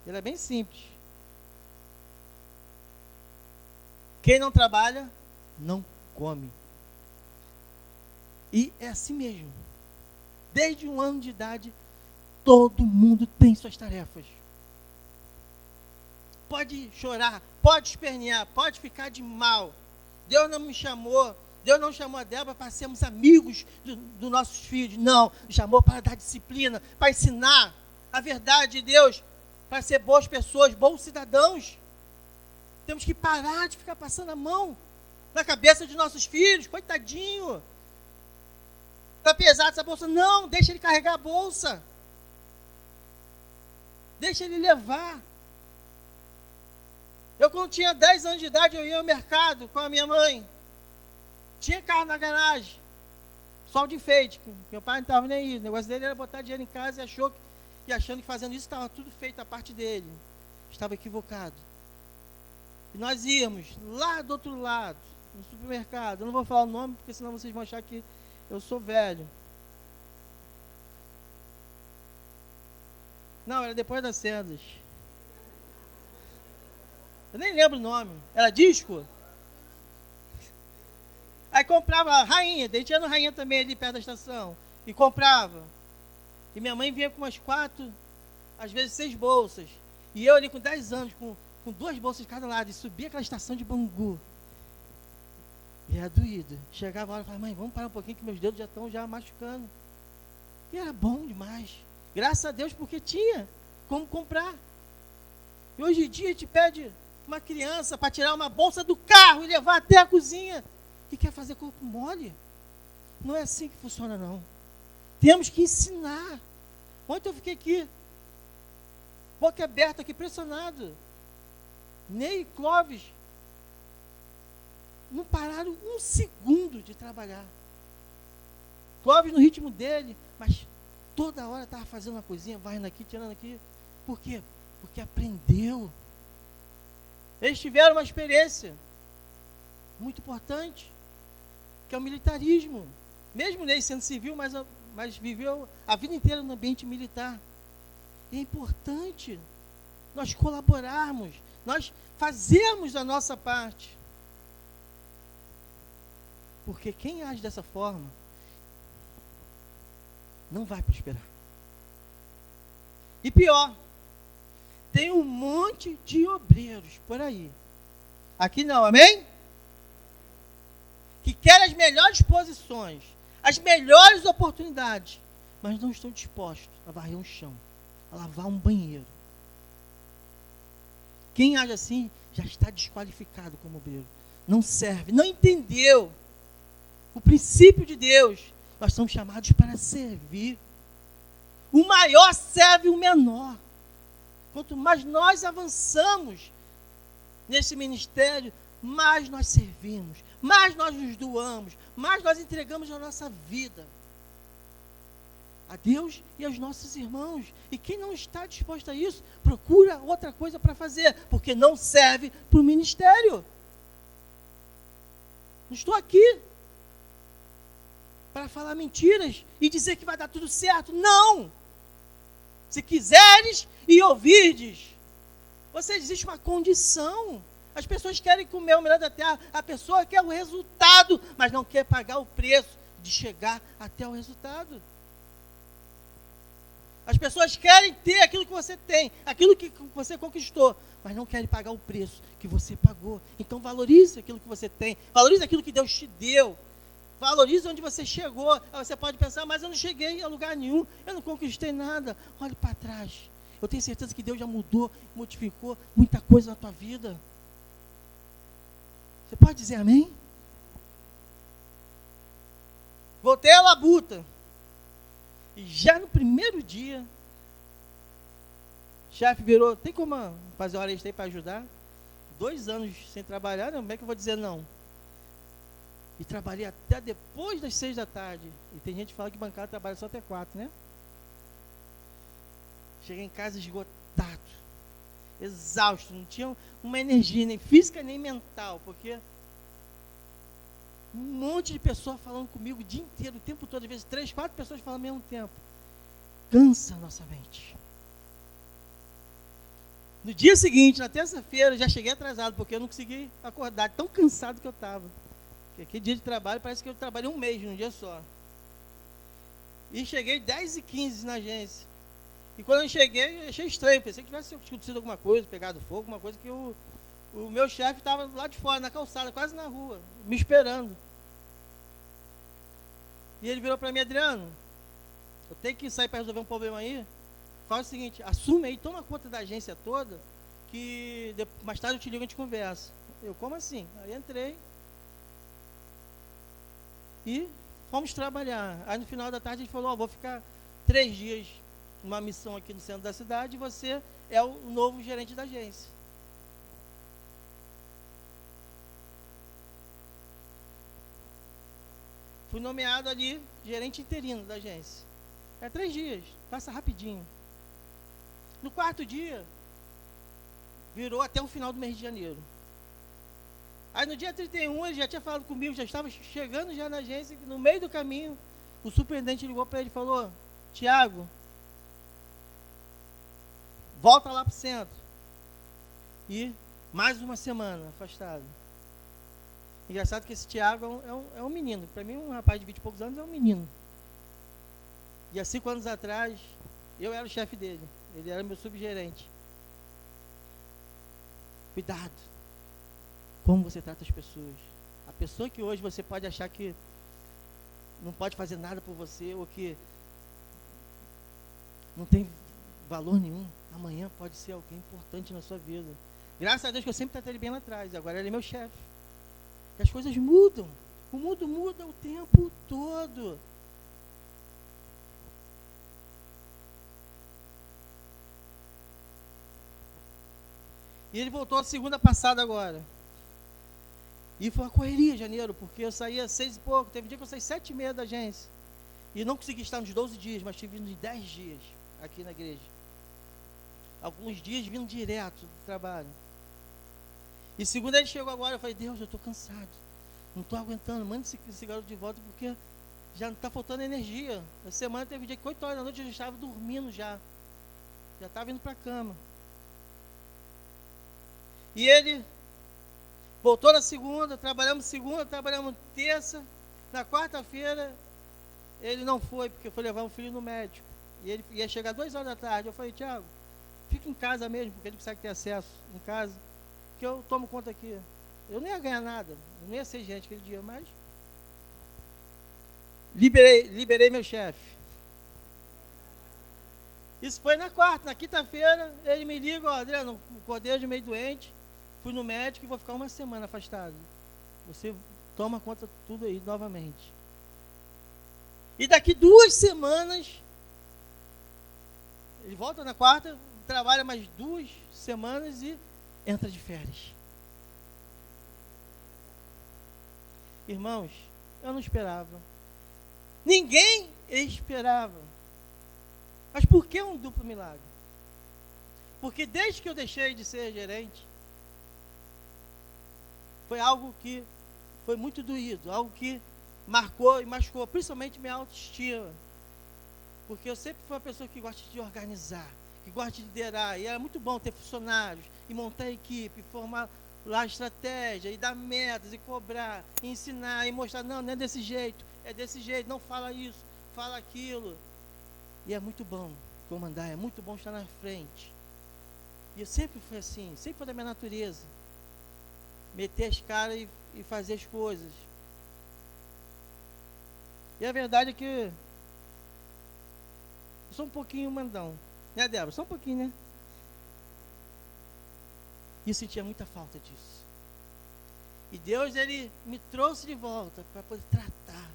Ela é bem simples. Quem não trabalha, não come. E é assim mesmo. Desde 1 ano de idade, todo mundo tem suas tarefas. Pode chorar, pode espernear, pode ficar de mal. Deus não me chamou, Deus não chamou a Débora para sermos amigos dos nossos filhos. Não, me chamou para dar disciplina, para ensinar a verdade de Deus, para ser boas pessoas, bons cidadãos. Temos que parar de ficar passando a mão na cabeça de nossos filhos. Coitadinho, está pesada essa bolsa. Não, deixa ele carregar a bolsa. Deixa ele levar. Eu, quando tinha 10 anos de idade, eu ia ao mercado com a minha mãe. Tinha carro na garagem. Só de enfeite. Meu pai não estava nem aí. O negócio dele era botar dinheiro em casa e achando que fazendo isso estava tudo feito a parte dele. Estava equivocado. E nós íamos lá do outro lado, no supermercado. Eu não vou falar o nome, porque senão vocês vão achar que eu sou velho. Não, era depois das Sendas. Eu nem lembro o nome. Era disco? Aí comprava Rainha. A gente ia no Rainha também, ali perto da estação. E comprava. E minha mãe vinha com umas 4, às vezes 6 bolsas. E eu ali com 10 anos, com 2 bolsas de cada lado. E subia aquela estação de Bangu. E era doído. Chegava a hora e falava, mãe, vamos parar um pouquinho que meus dedos já estão machucando. E era bom demais. Graças a Deus, porque tinha como comprar. E hoje em dia te pede uma criança para tirar uma bolsa do carro e levar até a cozinha. E quer fazer corpo mole. Não é assim que funciona, não. Temos que ensinar. Ontem eu fiquei aqui, boca aberta, aqui, pressionado. Ney e Clóvis não pararam um segundo de trabalhar. Clóvis no ritmo dele, mas toda hora estava fazendo uma coisinha, varrendo aqui, tirando aqui. Por quê? Porque aprendeu. Eles tiveram uma experiência muito importante, que é o militarismo. Mesmo Ney sendo civil, mas viveu a vida inteira no ambiente militar. E é importante nós colaborarmos, nós fazermos a nossa parte. Porque quem age dessa forma não vai prosperar. E pior, tem um monte de obreiros por aí. Aqui não, amém? Que querem as melhores posições, as melhores oportunidades, mas não estão dispostos a varrer um chão, a lavar um banheiro. Quem age assim já está desqualificado como obreiro. Não serve, não entendeu o princípio de Deus. Nós somos chamados para servir. O maior serve o menor. Quanto mais nós avançamos nesse ministério, mais nós servimos, mais nós nos doamos, mais nós entregamos a nossa vida a Deus e aos nossos irmãos. E quem não está disposto a isso, procura outra coisa para fazer, porque não serve para o ministério. Não estou aqui para falar mentiras e dizer que vai dar tudo certo. Não! Se quiseres e ouvirdes, existe uma condição. As pessoas querem comer o melhor da terra. A pessoa quer o resultado, mas não quer pagar o preço de chegar até o resultado. As pessoas querem ter aquilo que você tem, aquilo que você conquistou, mas não querem pagar o preço que você pagou. Então valorize aquilo que você tem, valorize aquilo que Deus te deu, valorize onde você chegou. Aí você pode pensar, mas eu não cheguei a lugar nenhum, eu não conquistei nada. Olhe para trás. Eu tenho certeza que Deus já mudou, modificou muita coisa na tua vida. Você pode dizer amém? Voltei à labuta. E já no primeiro dia, o chefe virou, tem como fazer hora extra aí para ajudar? 2 anos sem trabalhar, não, como é que eu vou dizer não? E trabalhei até depois das 6 da tarde. E tem gente que fala que bancada trabalha só até 4, né? Cheguei em casa esgotado, exausto, não tinha uma energia nem física nem mental, porque um monte de pessoas falando comigo o dia inteiro, o tempo todo, às vezes 3, 4 pessoas falando ao mesmo tempo. Cansa a nossa mente. No dia seguinte, na terça-feira, já cheguei atrasado, porque eu não consegui acordar, tão cansado que eu estava. Porque aquele dia de trabalho, parece que eu trabalhei um mês num dia só. E cheguei 10h15 na agência. E quando eu cheguei, eu achei estranho, pensei que tivesse acontecido alguma coisa, pegado fogo, alguma coisa, que o meu chefe estava lá de fora, na calçada, quase na rua, me esperando. E ele virou para mim, Adriano, eu tenho que sair para resolver um problema aí. Faz o seguinte, assume aí, toma conta da agência toda, que mais tarde eu te ligo e a gente conversa. Eu, como assim? Aí entrei e fomos trabalhar. Aí no final da tarde ele falou, vou ficar 3 dias numa missão aqui no centro da cidade e você é o novo gerente da agência. fui nomeado ali gerente interino da agência. É 3 dias, passa rapidinho. No 4º dia, virou até o final do mês de janeiro. Aí no dia 31, ele já tinha falado comigo, já estava chegando já na agência, no meio do caminho, o superintendente ligou para ele e falou: Tiago, volta lá para o centro. E mais uma semana afastado. Engraçado que esse Tiago é um menino. Para mim, um rapaz de 20 e poucos anos é um menino. E há 5 anos atrás, eu era o chefe dele. Ele era meu subgerente. Cuidado. Como você trata as pessoas. A pessoa que hoje você pode achar que não pode fazer nada por você, ou que não tem valor nenhum, amanhã pode ser alguém importante na sua vida. Graças a Deus que eu sempre tratei ele bem lá atrás. Agora ele é meu chefe. E as coisas mudam. O mundo muda o tempo todo. E ele voltou a segunda passada agora. E foi uma correria em janeiro, porque eu saía 6 e pouco. Teve um dia que eu saí 7h30 da agência. E não consegui estar nos 12 dias, mas estive nos 10 dias aqui na igreja. Alguns dias vindo direto do trabalho. E segundo ele chegou agora, eu falei: Deus, eu estou cansado. Não estou aguentando. Manda esse garoto de volta, porque já não está faltando energia. Na semana teve um dia que 8 horas da noite eu já estava dormindo já. Já estava indo para a cama. E ele voltou na segunda, trabalhamos terça. Na quarta-feira, ele não foi, porque foi levar um filho no médico. E ele ia chegar 2 horas da tarde. Eu falei: Tiago, fica em casa mesmo, porque ele consegue ter acesso em casa, que eu tomo conta aqui. Eu não ia ganhar nada, eu não ia ser gente aquele dia, mas liberei meu chefe. Isso foi na quarta. Na quinta-feira, ele me liga: ó, Adriano, acordei de meio doente, fui no médico e vou ficar uma semana afastado. Você toma conta de tudo aí novamente. E daqui 2 semanas, ele volta na quarta, trabalha mais 2 semanas e entra de férias. Irmãos, eu não esperava. Ninguém esperava. Mas por que um duplo milagre? Porque desde que eu deixei de ser gerente, foi algo que foi muito doído, algo que marcou e machucou, principalmente minha autoestima. Porque eu sempre fui uma pessoa que gosta de organizar, que gosta de liderar, e era muito bom ter funcionários, e montar equipe, e formar lá estratégia, e dar metas, e cobrar, e ensinar, e mostrar: não é desse jeito, não fala isso, fala aquilo. E é muito bom comandar, é muito bom estar na frente. E eu sempre fui assim, sempre foi da minha natureza. Meter as caras e fazer as coisas. E a verdade é que eu sou um pouquinho mandão. Né, Débora? Só um pouquinho, né? E eu sentia muita falta disso. E Deus, Ele me trouxe de volta para poder tratar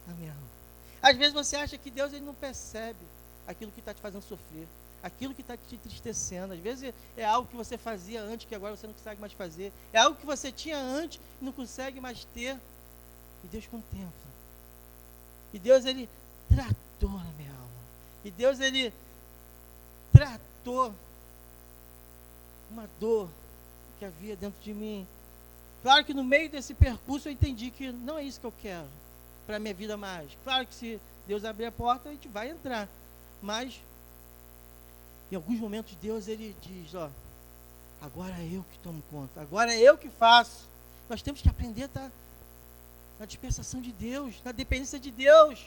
a minha alma. Às vezes você acha que Deus, Ele não percebe aquilo que está te fazendo sofrer, aquilo que está te entristecendo. Às vezes é algo que você fazia antes, que agora você não consegue mais fazer. É algo que você tinha antes e não consegue mais ter. E Deus contempla. E Deus, Ele tratou na minha alma. E Deus, Ele tratou uma dor que havia dentro de mim. Claro que no meio desse percurso eu entendi que não é isso que eu quero para a minha vida mais. Claro que se Deus abrir a porta, a gente vai entrar. Mas, em alguns momentos, Deus, Ele diz: ó, agora é eu que tomo conta, agora é eu que faço. Nós temos que aprender a estar na dispensação de Deus, na dependência de Deus.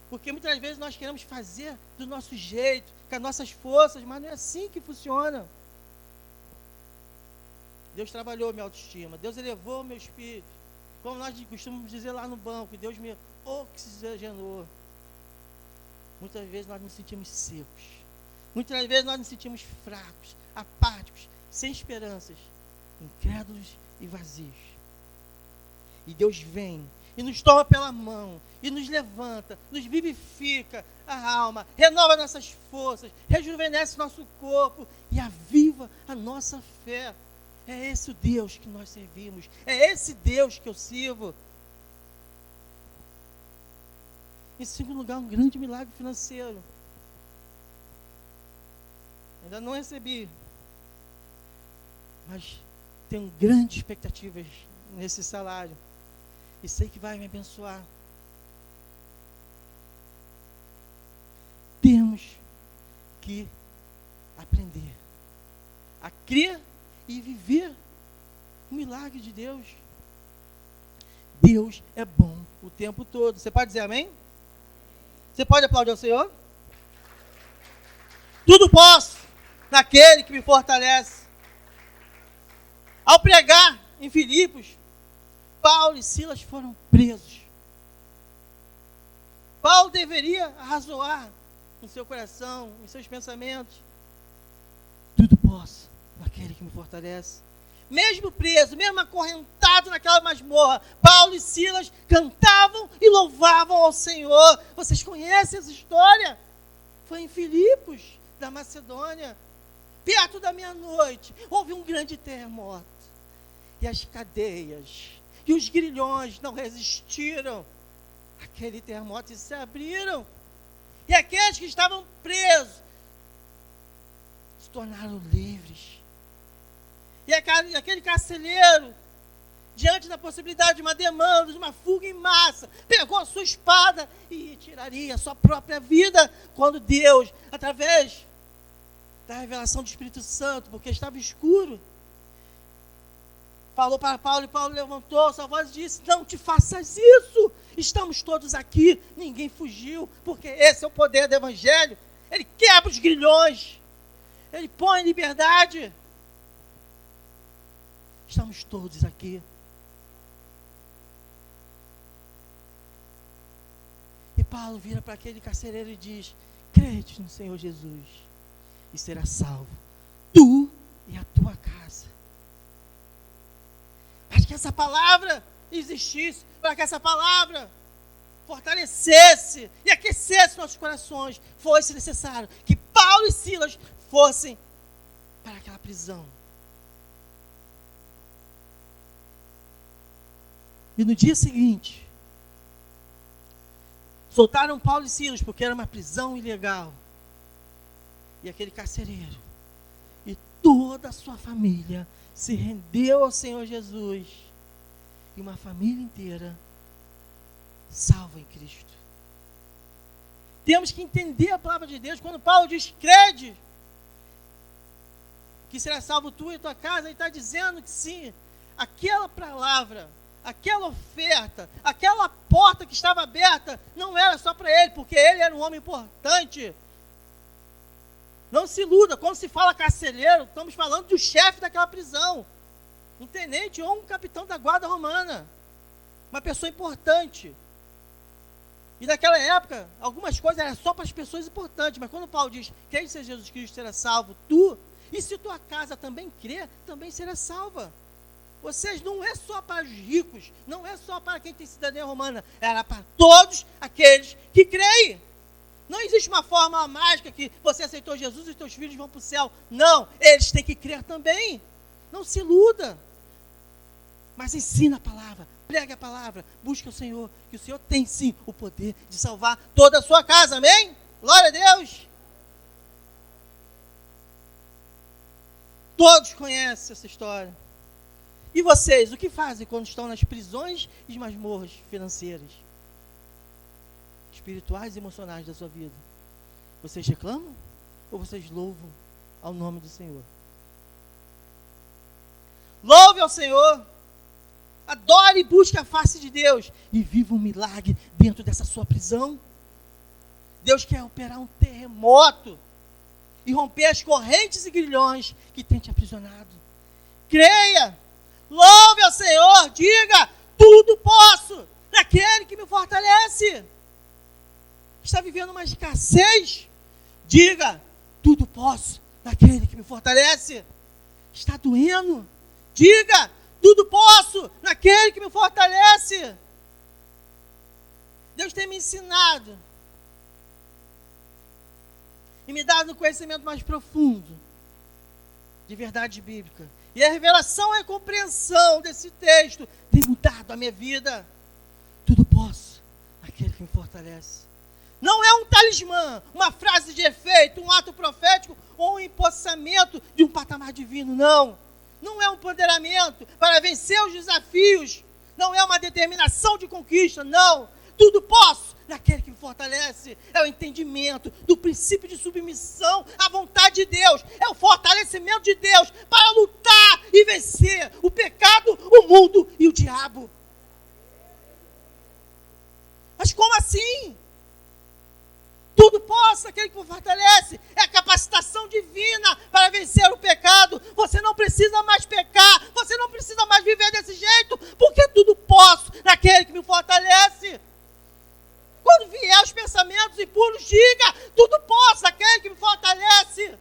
Porque muitas vezes nós queremos fazer do nosso jeito, com as nossas forças, mas não é assim que funciona. Deus trabalhou minha autoestima, Deus elevou meu espírito. Como nós costumamos dizer lá no banco, Deus me oxigenou. Muitas vezes nós nos sentimos secos. Muitas vezes nós nos sentimos fracos, apáticos, sem esperanças, incrédulos e vazios. E Deus vem e nos toma pela mão, e nos levanta, nos vivifica a alma, renova nossas forças, rejuvenesce nosso corpo e aviva a nossa fé. É esse o Deus que nós servimos, é esse Deus que eu sirvo. Em segundo lugar, um grande milagre financeiro. Ainda não recebi, mas tenho grandes expectativas nesse salário. E sei que vai me abençoar. Temos que aprender a crer e viver o milagre de Deus. Deus é bom o tempo todo. Você pode dizer amém? Você pode aplaudir ao Senhor? Tudo posso naquele que me fortalece. Ao pregar em Filipos, Paulo e Silas foram presos. Paulo deveria arrazoar no seu coração, em seus pensamentos. Tudo posso naquele que me fortalece. Mesmo preso, mesmo acorrentado naquela masmorra, Paulo e Silas cantavam e louvavam ao Senhor. Vocês conhecem essa história? Foi em Filipos, da Macedônia. Perto da meia-noite, houve um grande terremoto. E as cadeias e os grilhões não resistiram àquele terremoto e se abriram. E aqueles que estavam presos se tornaram livres. E aquele carcereiro, diante da possibilidade de uma demanda, de uma fuga em massa, pegou a sua espada e tiraria a sua própria vida, quando Deus, através da revelação do Espírito Santo, porque estava escuro, falou para Paulo, e Paulo levantou sua voz e disse: não te faças isso, estamos todos aqui, ninguém fugiu, porque esse é o poder do Evangelho. Ele quebra os grilhões, ele põe em liberdade. Estamos todos aqui. E Paulo vira para aquele carcereiro e diz: crede no Senhor Jesus e será salvo, tu e a tua casa. Para que essa palavra existisse, para que essa palavra fortalecesse e aquecesse nossos corações, fosse necessário que Paulo e Silas fossem para aquela prisão. E no dia seguinte, soltaram Paulo e Silas, porque era uma prisão ilegal. E aquele carcereiro e toda a sua família se rendeu ao Senhor Jesus. E uma família inteira salva em Cristo. Temos que entender a palavra de Deus. Quando Paulo diz: crede que será salvo tu e tua casa, ele está dizendo que sim, aquela palavra, aquela oferta, aquela porta que estava aberta, não era só para ele, porque ele era um homem importante. Não se iluda, quando se fala carcereiro, estamos falando do chefe daquela prisão, um tenente ou um capitão da guarda romana, uma pessoa importante. E naquela época, algumas coisas eram só para as pessoas importantes, mas quando Paulo diz: quem ser Jesus Cristo será salvo, tu, e se tua casa também crer, também será salva. Vocês, não é só para os ricos, não é só para quem tem cidadania romana, era para todos aqueles que creem. Não existe uma fórmula mágica que você aceitou Jesus e os teus filhos vão para o céu. Não, eles têm que crer também. Não se iluda. Mas ensina a palavra, pregue a palavra, busque o Senhor, que o Senhor tem sim o poder de salvar toda a sua casa, amém? Glória a Deus. Todos conhecem essa história. E vocês, o que fazem quando estão nas prisões e masmorras financeiras, espirituais e emocionais da sua vida? Vocês reclamam ou vocês louvam ao nome do Senhor? Louve ao Senhor, adore e busque a face de Deus e viva um milagre dentro dessa sua prisão. Deus quer operar um terremoto e romper as correntes e grilhões que têm te aprisionado. Creia, louve ao Senhor, diga: tudo posso naquele que me fortalece. Está vivendo uma escassez? Diga: tudo posso naquele que me fortalece. Está doendo? Diga: tudo posso naquele que me fortalece. Deus tem me ensinado e me dado um conhecimento mais profundo de verdade bíblica. E a revelação e a compreensão desse texto tem mudado a minha vida. Tudo posso naquele que me fortalece. Não é um talismã, uma frase de efeito, um ato profético ou um empossamento de um patamar divino, não. Não é um empoderamento para vencer os desafios, não é uma determinação de conquista, não. Tudo posso naquele que me fortalece. É o entendimento do princípio de submissão à vontade de Deus. É o fortalecimento de Deus para lutar e vencer o pecado, o mundo e o diabo. Mas como assim? Tudo posso naquele que me fortalece. É a capacitação divina para vencer o pecado. Você não precisa mais pecar. Você não precisa mais viver desse jeito. Porque tudo posso naquele que me fortalece. Quando vier os pensamentos impuros, diga: tudo posso naquele que me fortalece.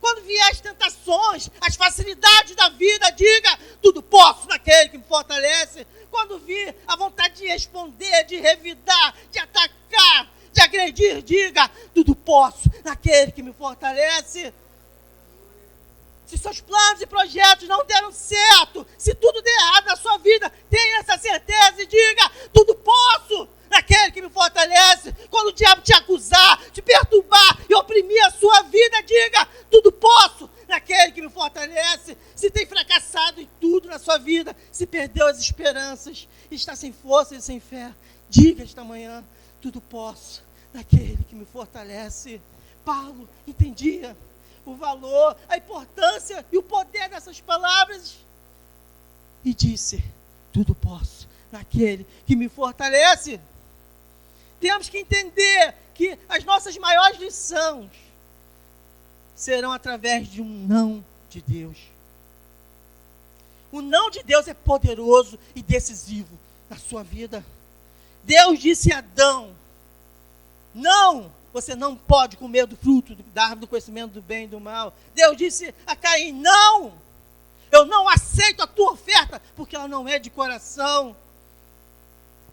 Quando vier as tentações, as facilidades da vida, diga: tudo posso naquele que me fortalece. Quando vir a vontade de responder, de revidar, de atacar, de agredir, diga: tudo posso naquele que me fortalece. Se seus planos e projetos não deram certo, se tudo der errado na sua vida, tenha essa certeza e diga: tudo posso naquele que me fortalece. Quando o diabo te acusar, te perturbar e oprimir a sua vida, diga: tudo posso naquele que me fortalece. Se tem fracassado em tudo na sua vida, se perdeu as esperanças, está sem força e sem fé, diga esta manhã: tudo posso naquele que me fortalece. Paulo entendia o valor, a importância e o poder dessas palavras e disse: tudo posso naquele que me fortalece. Temos que entender que as nossas maiores lições serão através de um não de Deus. O não de Deus é poderoso e decisivo na sua vida. Deus disse a Adão: não, você não pode comer do fruto da árvore do conhecimento do bem e do mal. Deus disse a Caim: não, eu não aceito a tua oferta, porque ela não é de coração.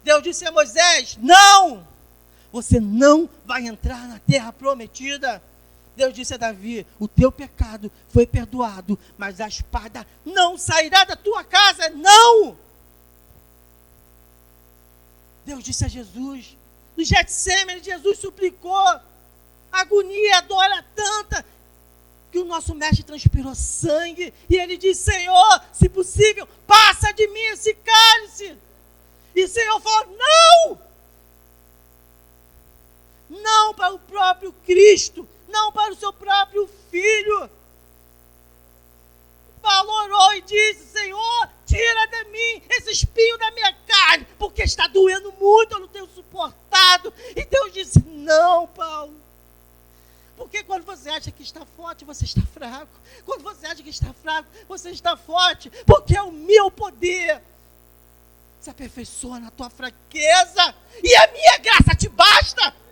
Deus disse a Moisés: não, você não vai entrar na terra prometida. Deus disse a Davi: o teu pecado foi perdoado, mas a espada não sairá da tua casa. Não! Deus disse a Jesus, no Getsêmani, Jesus suplicou, a agonia, a dor era tanta, que o nosso mestre transpirou sangue, e ele disse: Senhor, se possível, passa de mim esse cálice. E o Senhor falou: não! Não para o próprio Cristo, não para o seu próprio Filho. Paulo orou e disse: Senhor, tira de mim esse espinho da minha carne, porque está doendo muito, eu não tenho suportado. E Deus disse: não, Paulo. Porque quando você acha que está forte, você está fraco. Quando você acha que está fraco, você está forte. Porque é o meu poder se aperfeiçoa na tua fraqueza. E a minha graça te basta.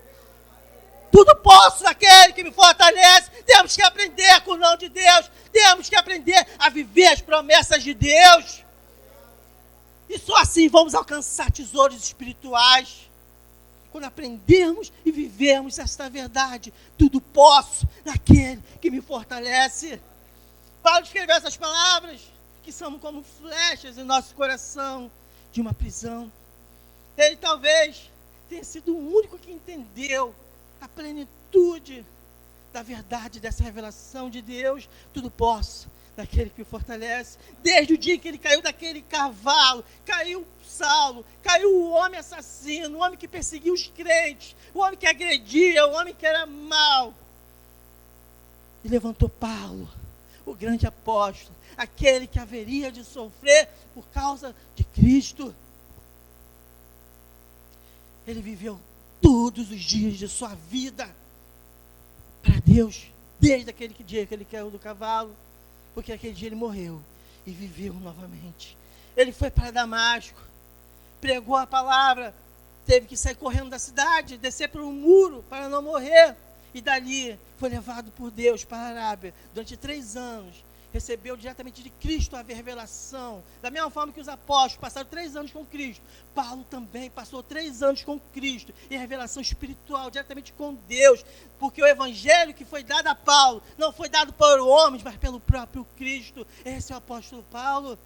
Tudo posso naquele que me fortalece. Temos que aprender com o não de Deus. Temos que aprender a viver as promessas de Deus. E só assim vamos alcançar tesouros espirituais. Quando aprendermos e vivermos esta verdade, tudo posso naquele que me fortalece. Paulo escreveu essas palavras que são como flechas em nosso coração de uma prisão. Ele talvez tenha sido o único que entendeu a plenitude da verdade dessa revelação de Deus. Tudo posso naquele que me fortalece. Desde o dia que ele caiu daquele cavalo, caiu Saulo, caiu o homem assassino, o homem que perseguia os crentes, o homem que agredia, o homem que era mau. E levantou Paulo, o grande apóstolo, aquele que haveria de sofrer por causa de Cristo. Ele viveu todos os dias de sua vida para Deus, desde aquele dia que ele caiu do cavalo, porque aquele dia ele morreu e viveu novamente. Ele foi para Damasco, pregou a palavra, teve que sair correndo da cidade, descer por um muro para não morrer, e dali foi levado por Deus para a Arábia. Durante 3 anos, recebeu diretamente de Cristo a revelação. Da mesma forma que os apóstolos passaram 3 anos com Cristo, Paulo também passou 3 anos com Cristo, e a revelação espiritual diretamente com Deus, porque o evangelho que foi dado a Paulo, não foi dado por homens, mas pelo próprio Cristo. Esse é o apóstolo Paulo.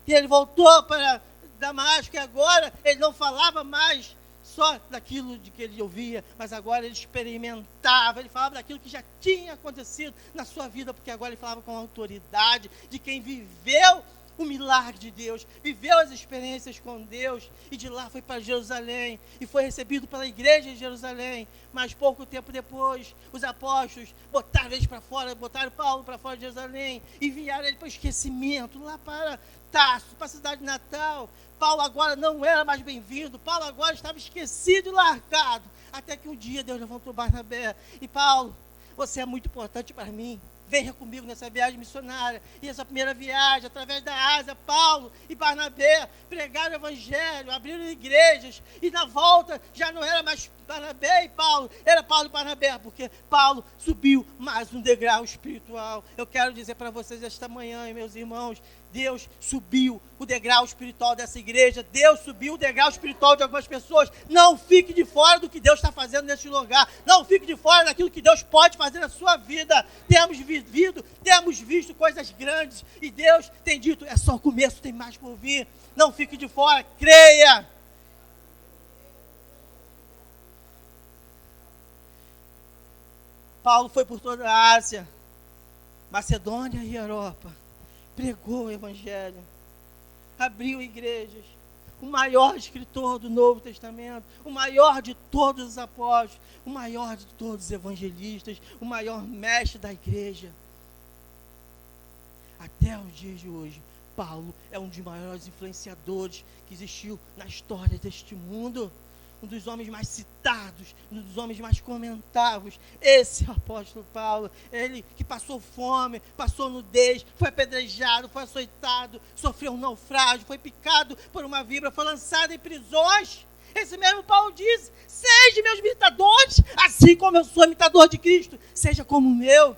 E ele voltou para Damasco, e agora ele não falava mais só daquilo de que ele ouvia, mas agora ele experimentava, ele falava daquilo que já tinha acontecido na sua vida, porque agora ele falava com a autoridade de quem viveu o milagre de Deus, viveu as experiências com Deus, e de lá foi para Jerusalém, e foi recebido pela igreja de Jerusalém. Mas pouco tempo depois, os apóstolos botaram eles para fora, botaram Paulo para fora de Jerusalém, e enviaram ele para o esquecimento, lá para Tarso, para a cidade natal. Paulo agora não era mais bem-vindo, Paulo agora estava esquecido e largado, até que um dia Deus levantou Barnabé, e Paulo, você é muito importante para mim, venha comigo nessa viagem missionária. E essa primeira viagem, através da Ásia, Paulo e Barnabé pregaram o evangelho, abriram igrejas, e na volta já não era mais Barnabé e Paulo, era Paulo e Barnabé, porque Paulo subiu mais um degrau espiritual. Eu quero dizer para vocês esta manhã, meus irmãos, Deus subiu o degrau espiritual dessa igreja, Deus subiu o degrau espiritual de algumas pessoas. Não fique de fora do que Deus está fazendo neste lugar, não fique de fora daquilo que Deus pode fazer na sua vida. Temos vivido, temos visto coisas grandes, e Deus tem dito, é só o começo, tem mais por vir. Não fique de fora, creia. Paulo foi por toda a Ásia, Macedônia e Europa, pregou o evangelho, abriu igrejas, o maior escritor do Novo Testamento, o maior de todos os apóstolos, o maior de todos os evangelistas, o maior mestre da igreja. Até os dias de hoje, Paulo é um dos maiores influenciadores que existiu na história deste mundo. Um dos homens mais citados, um dos homens mais comentados, esse apóstolo Paulo, ele que passou fome, passou nudez, foi apedrejado, foi açoitado, sofreu um naufrágio, foi picado por uma víbora, foi lançado em prisões. Esse mesmo Paulo diz, sejam meus imitadores, assim como eu sou imitador de Cristo, seja como o meu.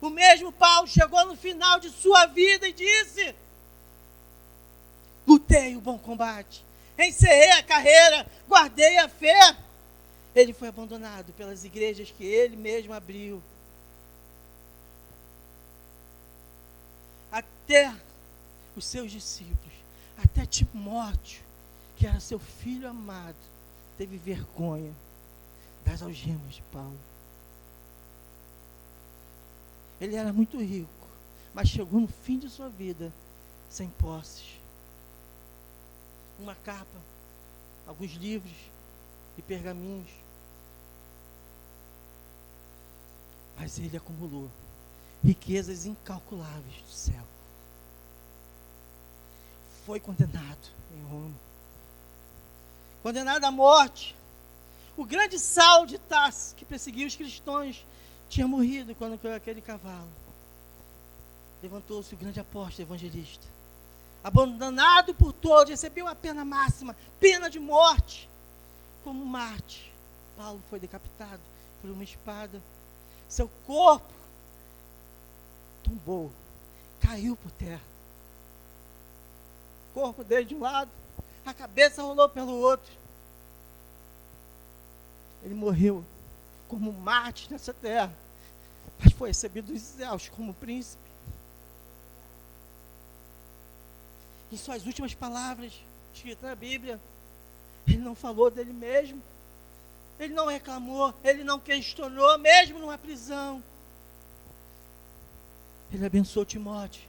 O mesmo Paulo chegou no final de sua vida e disse, lutei o bom combate, encerrei a carreira, guardei a fé. Ele foi abandonado pelas igrejas que ele mesmo abriu. Até os seus discípulos, até Timóteo, que era seu filho amado, teve vergonha das algemas de Paulo. Ele era muito rico, mas chegou no fim de sua vida sem posses. Uma capa, alguns livros e pergaminhos. Mas ele acumulou riquezas incalculáveis do céu. Foi condenado em Roma. Condenado à morte. O grande Saulo de Tarso, que perseguia os cristãos, tinha morrido quando caiu aquele cavalo. Levantou-se o grande apóstolo evangelista. Abandonado por todos, recebeu a pena máxima, pena de morte. Como Marte, Paulo foi decapitado por uma espada. Seu corpo tombou, caiu por terra. O corpo dele de um lado, a cabeça rolou pelo outro. Ele morreu como Marte nessa terra, mas foi recebido dos céus como príncipe. Em suas últimas palavras, escritas na Bíblia, ele não falou dele mesmo, ele não reclamou, ele não questionou, mesmo numa prisão. Ele abençoou Timóteo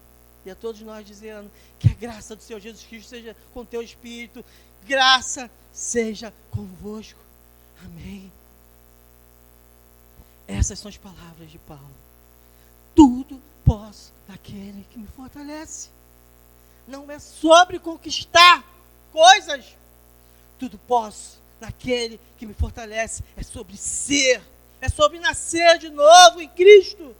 e a todos nós, dizendo que a graça do Senhor Jesus Cristo seja com teu espírito, graça seja convosco. Amém. Essas são as palavras de Paulo. Tudo posso naquele que me fortalece. Não é sobre conquistar coisas. Tudo posso naquele que me fortalece. É sobre ser. É sobre nascer de novo em Cristo.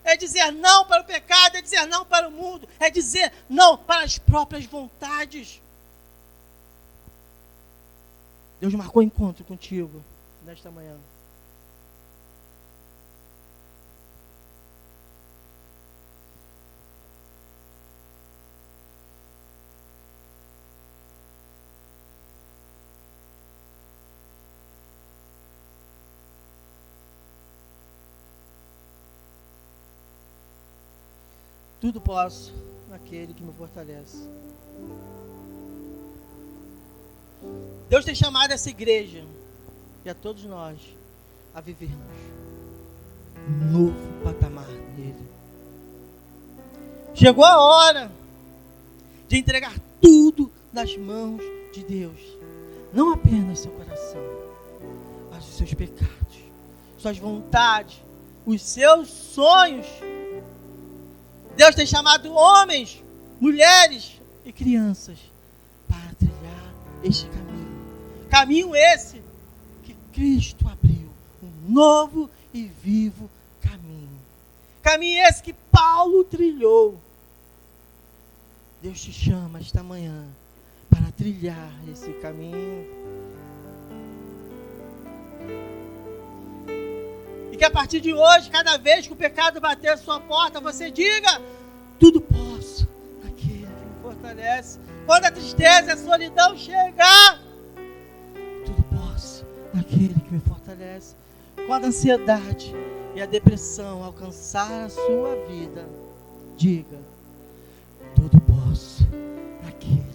É dizer não para o pecado. É dizer não para o mundo. É dizer não para as próprias vontades. Deus marcou encontro contigo nesta manhã. Tudo posso naquele que me fortalece. Deus tem chamado essa igreja e a todos nós a vivermos um novo patamar nele. Chegou a hora de entregar tudo nas mãos de Deus. Não apenas seu coração, mas os seus pecados, suas vontades, os seus sonhos. Deus tem chamado homens, mulheres e crianças para trilhar este caminho. Caminho esse que Cristo abriu, um novo e vivo caminho. Caminho esse que Paulo trilhou. Deus te chama esta manhã para trilhar esse caminho. E que a partir de hoje, cada vez que o pecado bater a sua porta, você diga: tudo posso naquele que me fortalece. Quando a tristeza e a solidão chegar, tudo posso naquele que me fortalece. Quando a ansiedade e a depressão alcançar a sua vida, diga: tudo posso naquele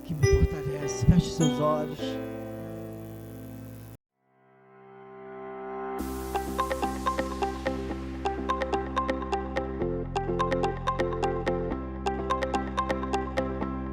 que me fortalece. Feche seus olhos.